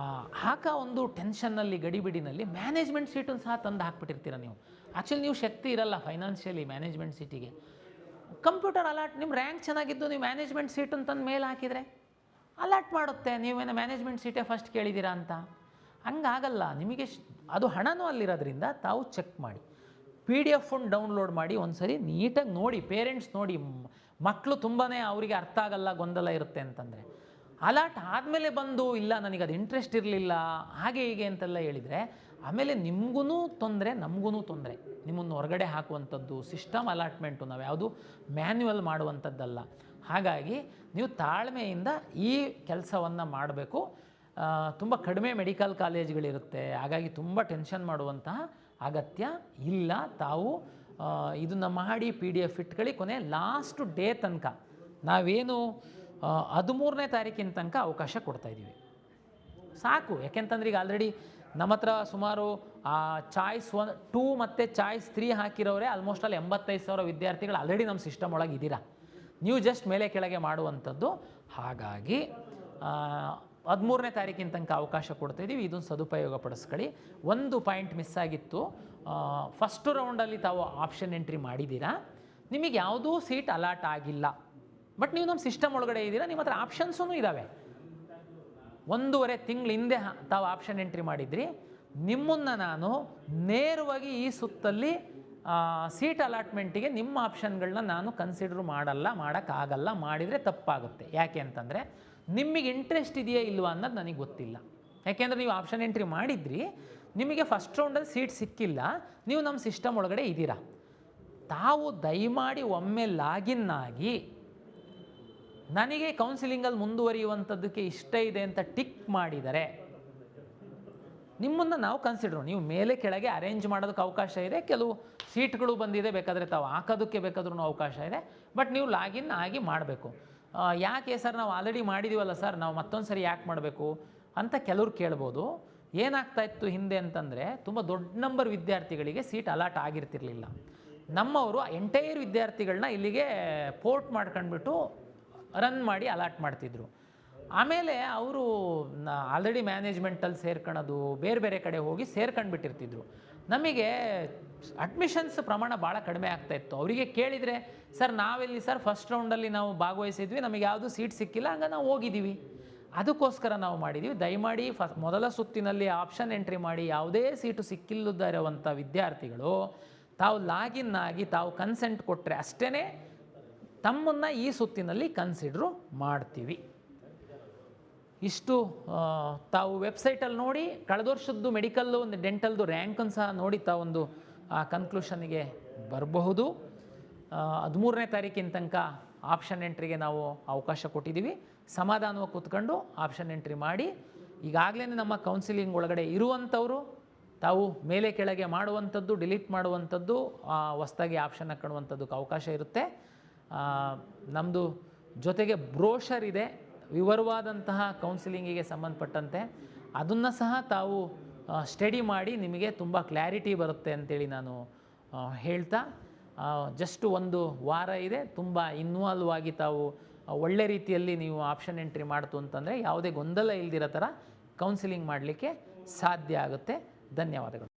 Speaker 1: ಒಂದು ಟೆನ್ಷನ್ನಲ್ಲಿ ಗಡಿಬಿಡಿನಲ್ಲಿ ಮ್ಯಾನೇಜ್ಮೆಂಟ್ ಸೀಟನ್ನು ಸಹ ತಂದು ಹಾಕ್ಬಿಟ್ಟಿರ್ತೀರ ನೀವು. ಆ್ಯಕ್ಚುಲಿ ನೀವು ಶಕ್ತಿ ಇರಲ್ಲ ಫೈನಾನ್ಷಿಯಲಿ ಮ್ಯಾನೇಜ್ಮೆಂಟ್ ಸೀಟಿಗೆ. ಕಂಪ್ಯೂಟರ್ ಅಲಾಟ್, ನಿಮ್ಮ ರ್ಯಾಂಕ್ ಚೆನ್ನಾಗಿದ್ದು ನೀವು ಮ್ಯಾನೇಜ್ಮೆಂಟ್ ಸೀಟನ್ನು ತಂದು ಮೇಲೆ ಹಾಕಿದರೆ ಅಲಾಟ್ ಮಾಡುತ್ತೆ. ನೀವೇನೋ ಮ್ಯಾನೇಜ್ಮೆಂಟ್ ಸೀಟೇ ಫಸ್ಟ್ ಕೇಳಿದ್ದೀರಾ ಅಂತ. ಹಂಗಾಗಲ್ಲ. ನಿಮಗೆ ಅದು ಹಣನೂ ಅಲ್ಲಿರೋದ್ರಿಂದ ತಾವು ಚೆಕ್ ಮಾಡಿ, PDF ಡೌನ್ಲೋಡ್ ಮಾಡಿ ಒಂದು ಸರಿ ನೀಟಾಗಿ ನೋಡಿ. ಪೇರೆಂಟ್ಸ್ ನೋಡಿ, ಮಕ್ಕಳು ತುಂಬಾ ಅವರಿಗೆ ಅರ್ಥ ಆಗಲ್ಲ, ಗೊಂದಲ ಇರುತ್ತೆ ಅಂತಂದರೆ. ಅಲಾಟ್ ಆದಮೇಲೆ ಬಂದು ಇಲ್ಲ ನನಗೆ ಅದು ಇಂಟ್ರೆಸ್ಟ್ ಇರಲಿಲ್ಲ ಹಾಗೆ ಹೀಗೆ ಅಂತೆಲ್ಲ ಹೇಳಿದರೆ ಆಮೇಲೆ ನಿಮಗೂ ತೊಂದರೆ, ನಮಗೂ ತೊಂದರೆ. ನಿಮ್ಮನ್ನು ಹೊರಗಡೆ ಹಾಕುವಂಥದ್ದು ಸಿಸ್ಟಮ್ ಅಲಾಟ್ಮೆಂಟು, ನಾವು ಯಾವುದು ಮ್ಯಾನ್ಯುವಲ್ ಮಾಡುವಂಥದ್ದಲ್ಲ. ಹಾಗಾಗಿ ನೀವು ತಾಳ್ಮೆಯಿಂದ ಈ ಕೆಲಸವನ್ನು ಮಾಡಬೇಕು. ತುಂಬ ಕಡಿಮೆ ಮೆಡಿಕಲ್ ಕಾಲೇಜ್ಗಳಿರುತ್ತೆ, ಹಾಗಾಗಿ ತುಂಬ ಟೆನ್ಷನ್ ಮಾಡುವಂತಹ ಅಗತ್ಯ ಇಲ್ಲ. ತಾವು ಇದನ್ನು ಮಾಡಿ PDF ಇಟ್ಕೊಳ್ಳಿ. ಕೊನೆ ಲಾಸ್ಟ್ ಡೇ ತನಕ ನಾವೇನು 13ನೇ ತಾರೀಕಿನ ತನಕ ಅವಕಾಶ ಕೊಡ್ತಾಯಿದ್ದೀವಿ, ಸಾಕು. ಯಾಕೆಂತಂದ್ರೆ ಈಗ ಆಲ್ರೆಡಿ ನಮ್ಮ ಹತ್ರ ಸುಮಾರು ಚಾಯ್ಸ್ 2 ಮತ್ತು ಚಾಯ್ಸ್ 3 ಹಾಕಿರೋರೆ ಆಲ್ಮೋಸ್ಟ್ ಅಲ್ಲಿ 85,000 ವಿದ್ಯಾರ್ಥಿಗಳು ಆಲ್ರೆಡಿ ನಮ್ಮ ಸಿಸ್ಟಮ್ ಒಳಗೆ ಇದ್ದೀರಾ. ನೀವು ಜಸ್ಟ್ ಮೇಲೆ ಕೆಳಗೆ ಮಾಡುವಂಥದ್ದು. ಹಾಗಾಗಿ 13ನೇ ತಾರೀಕಿನ ತನಕ ಅವಕಾಶ ಕೊಡ್ತಾಯಿದ್ದೀವಿ. ಇದನ್ನು ಸದುಪಯೋಗ ಪಡಿಸ್ಕೊಳ್ಳಿ. ಒಂದು ಪಾಯಿಂಟ್ ಮಿಸ್ ಆಗಿತ್ತು, ಫಸ್ಟ್ ರೌಂಡಲ್ಲಿ ತಾವು ಆಪ್ಷನ್ ಎಂಟ್ರಿ ಮಾಡಿದ್ದೀರಾ, ನಿಮಗೆ ಯಾವುದೂ ಸೀಟ್ ಅಲಾಟ್ ಆಗಿಲ್ಲ, ಬಟ್ ನೀವು ನಮ್ಮ ಸಿಸ್ಟಮ್ ಒಳಗಡೆ ಇದ್ದೀರಾ, ನಿಮ್ಮ ಹತ್ರ ಆಪ್ಷನ್ಸೂ ಇದ್ದಾವೆ. 1.5 ತಿಂಗಳ ಹಿಂದೆ ತಾವು ಆಪ್ಷನ್ ಎಂಟ್ರಿ ಮಾಡಿದ್ರಿ, ನಿಮ್ಮನ್ನು ನಾನು ನೇರವಾಗಿ ಈ ಸುತ್ತಲ್ಲಿ ಸೀಟ್ ಅಲಾಟ್ಮೆಂಟಿಗೆ ನಿಮ್ಮ ಆಪ್ಷನ್ಗಳನ್ನ ನಾನು ಕನ್ಸಿಡರ್ ಮಾಡೋಕ್ಕಾಗಲ್ಲ. ಮಾಡಿದರೆ ತಪ್ಪಾಗುತ್ತೆ. ಯಾಕೆ ಅಂತಂದರೆ ನಿಮಗೆ ಇಂಟ್ರೆಸ್ಟ್ ಇದೆಯಾ ಇಲ್ವಾ ಅನ್ನೋದು ನನಗೆ ಗೊತ್ತಿಲ್ಲ. ಯಾಕೆಂದರೆ ನೀವು ಆಪ್ಷನ್ ಎಂಟ್ರಿ ಮಾಡಿದ್ರಿ, ನಿಮಗೆ ಫಸ್ಟ್ ರೌಂಡಲ್ಲಿ ಸೀಟ್ ಸಿಕ್ಕಿಲ್ಲ, ನೀವು ನಮ್ಮ ಸಿಸ್ಟಮ್ ಒಳಗಡೆ ಇದ್ದೀರಾ. ತಾವು ದಯಮಾಡಿ ಒಮ್ಮೆ ಲಾಗಿನ್ ಆಗಿ ನನಗೆ ಕೌನ್ಸಿಲಿಂಗಲ್ಲಿ ಮುಂದುವರಿಯುವಂಥದ್ದಕ್ಕೆ ಇಷ್ಟ ಇದೆ ಅಂತ ಟಿಕ್ ಮಾಡಿದರೆ ನಿಮ್ಮನ್ನು ನಾವು ಕನ್ಸಿಡರ್, ನೀವು ಮೇಲೆ ಕೆಳಗೆ ಅರೇಂಜ್ ಮಾಡೋದಕ್ಕೆ ಅವಕಾಶ ಇದೆ. ಕೆಲವು ಸೀಟ್ಗಳು ಬಂದಿದೆ, ಬೇಕಾದರೆ ತಾವು ಹಾಕೋದಕ್ಕೆ ಬೇಕಾದ್ರೂ ಅವಕಾಶ ಇದೆ. ಬಟ್ ನೀವು ಲಾಗಿನ್ ಆಗಿ ಮಾಡಬೇಕು. ಯಾಕೆ ಸರ್ ನಾವು ಆಲ್ರೆಡಿ ಮಾಡಿದ್ದೀವಲ್ಲ ಸರ್, ನಾವು ಮತ್ತೊಂದು ಸರಿ ಯಾಕೆ ಮಾಡಬೇಕು ಅಂತ ಕೆಲವ್ರು ಕೇಳ್ಬೋದು. ಏನಾಗ್ತಾ ಇತ್ತು ಹಿಂದೆ ಅಂತಂದರೆ, ತುಂಬ ದೊಡ್ಡ ನಂಬರ್ ವಿದ್ಯಾರ್ಥಿಗಳಿಗೆ ಸೀಟ್ ಅಲಾಟ್ ಆಗಿರ್ತಿರ್ಲಿಲ್ಲ. ನಮ್ಮವರು ಎಂಟೈರ್ ವಿದ್ಯಾರ್ಥಿಗಳನ್ನ ಇಲ್ಲಿಗೆ ಪೋರ್ಟ್ ಮಾಡ್ಕೊಂಡ್ಬಿಟ್ಟು ರನ್ ಮಾಡಿ ಅಲಾಟ್ ಮಾಡ್ತಿದ್ರು. ಆಮೇಲೆ ಅವರು ಆಲ್ರೆಡಿ ಮ್ಯಾನೇಜ್ಮೆಂಟಲ್ಲಿ ಸೇರ್ಕೊಳ್ಳೋದು, ಬೇರೆ ಬೇರೆ ಕಡೆ ಹೋಗಿ ಸೇರ್ಕೊಂಡ್ಬಿಟ್ಟಿರ್ತಿದ್ರು. ನಮಗೆ ಅಡ್ಮಿಷನ್ಸ್ ಪ್ರಮಾಣ ಭಾಳ ಕಡಿಮೆ ಆಗ್ತಾಯಿತ್ತು. ಅವರಿಗೆ ಕೇಳಿದರೆ, ಸರ್ ನಾವೆಲ್ಲಿ ಸರ್ ಫಸ್ಟ್ ರೌಂಡಲ್ಲಿ ನಾವು ಭಾಗವಹಿಸಿದ್ವಿ, ನಮಗೆ ಯಾವುದೂ ಸೀಟ್ ಸಿಕ್ಕಿಲ್ಲ, ಹಂಗೆ ನಾವು ಹೋಗಿದ್ದೀವಿ. ಅದಕ್ಕೋಸ್ಕರ ನಾವು ಮಾಡಿದ್ದೀವಿ. ದಯಮಾಡಿ ಮೊದಲ ಸುತ್ತಿನಲ್ಲಿ ಆಪ್ಷನ್ ಎಂಟ್ರಿ ಮಾಡಿ ಯಾವುದೇ ಸೀಟು ಸಿಕ್ಕಿಲ್ಲದ ಇರುವಂಥ ವಿದ್ಯಾರ್ಥಿಗಳು ತಾವು ಲಾಗಿನ್ ಆಗಿ ತಾವು ಕನ್ಸೆಂಟ್ ಕೊಟ್ಟರೆ ಅಷ್ಟೇ ತಮ್ಮನ್ನು ಈ ಸುತ್ತಿನಲ್ಲಿ ಕನ್ಸಿಡ್ರು ಮಾಡ್ತೀವಿ. ಇಷ್ಟು ತಾವು ವೆಬ್ಸೈಟಲ್ಲಿ ನೋಡಿ ಕಳೆದ ವರ್ಷದ್ದು ಮೆಡಿಕಲ್ಲು ಒಂದು ಡೆಂಟಲ್ದು ರ್ಯಾಂಕನ್ನು ಸಹ ನೋಡಿ ತಾವೊಂದು ಕನ್ಕ್ಲೂಷನ್ನಿಗೆ ಬರಬಹುದು. 13ನೇ ತಾರೀಕಿನ ತನಕ ಆಪ್ಷನ್ ಎಂಟ್ರಿಗೆ ನಾವು ಅವಕಾಶ ಕೊಟ್ಟಿದ್ದೀವಿ. ಸಮಾಧಾನವಾಗಿ ಕೂತ್ಕೊಂಡು ಆಪ್ಷನ್ ಎಂಟ್ರಿ ಮಾಡಿ. ಈಗಾಗಲೇ ನಮ್ಮ ಕೌನ್ಸಿಲಿಂಗ್ ಒಳಗಡೆ ಇರುವಂಥವರು ತಾವು ಮೇಲೆ ಕೆಳಗೆ ಮಾಡುವಂಥದ್ದು, ಡಿಲೀಟ್ ಮಾಡುವಂಥದ್ದು, ಹೊಸದಾಗಿ ಆಪ್ಷನ್ ಹಾಕೊಳ್ಳುವಂಥದ್ದಕ್ಕೆ ಅವಕಾಶ ಇರುತ್ತೆ. ನಮ್ಮದು ಜೊತೆಗೆ ಬ್ರೋಷರ್ ಇದೆ ವಿವರವಾದಂತಹ ಕೌನ್ಸಿಲಿಂಗಿಗೆ ಸಂಬಂಧಪಟ್ಟಂತೆ. ಅದನ್ನು ಸಹ ತಾವು ಸ್ಟಡಿ ಮಾಡಿ ನಿಮಗೆ ತುಂಬ ಕ್ಲಾರಿಟಿ ಬರುತ್ತೆ ಅಂತೇಳಿ ನಾನು ಹೇಳ್ತಾ, ಜಸ್ಟ್ ಒಂದು ವಾರ ಇದೆ, ತುಂಬ ಇನ್ವಾಲ್ವ್ ಆಗಿ ತಾವು ಒಳ್ಳೆ ರೀತಿಯಲ್ಲಿ ನೀವು ಆಪ್ಷನ್ ಎಂಟ್ರಿ ಮಾಡ್ತು ಅಂತಂದರೆ ಯಾವುದೇ ಗೊಂದಲ ಇಲ್ದಿರೋ ಥರ ಕೌನ್ಸಿಲಿಂಗ್ ಮಾಡಲಿಕ್ಕೆ ಸಾಧ್ಯ ಆಗುತ್ತೆ. ಧನ್ಯವಾದಗಳು.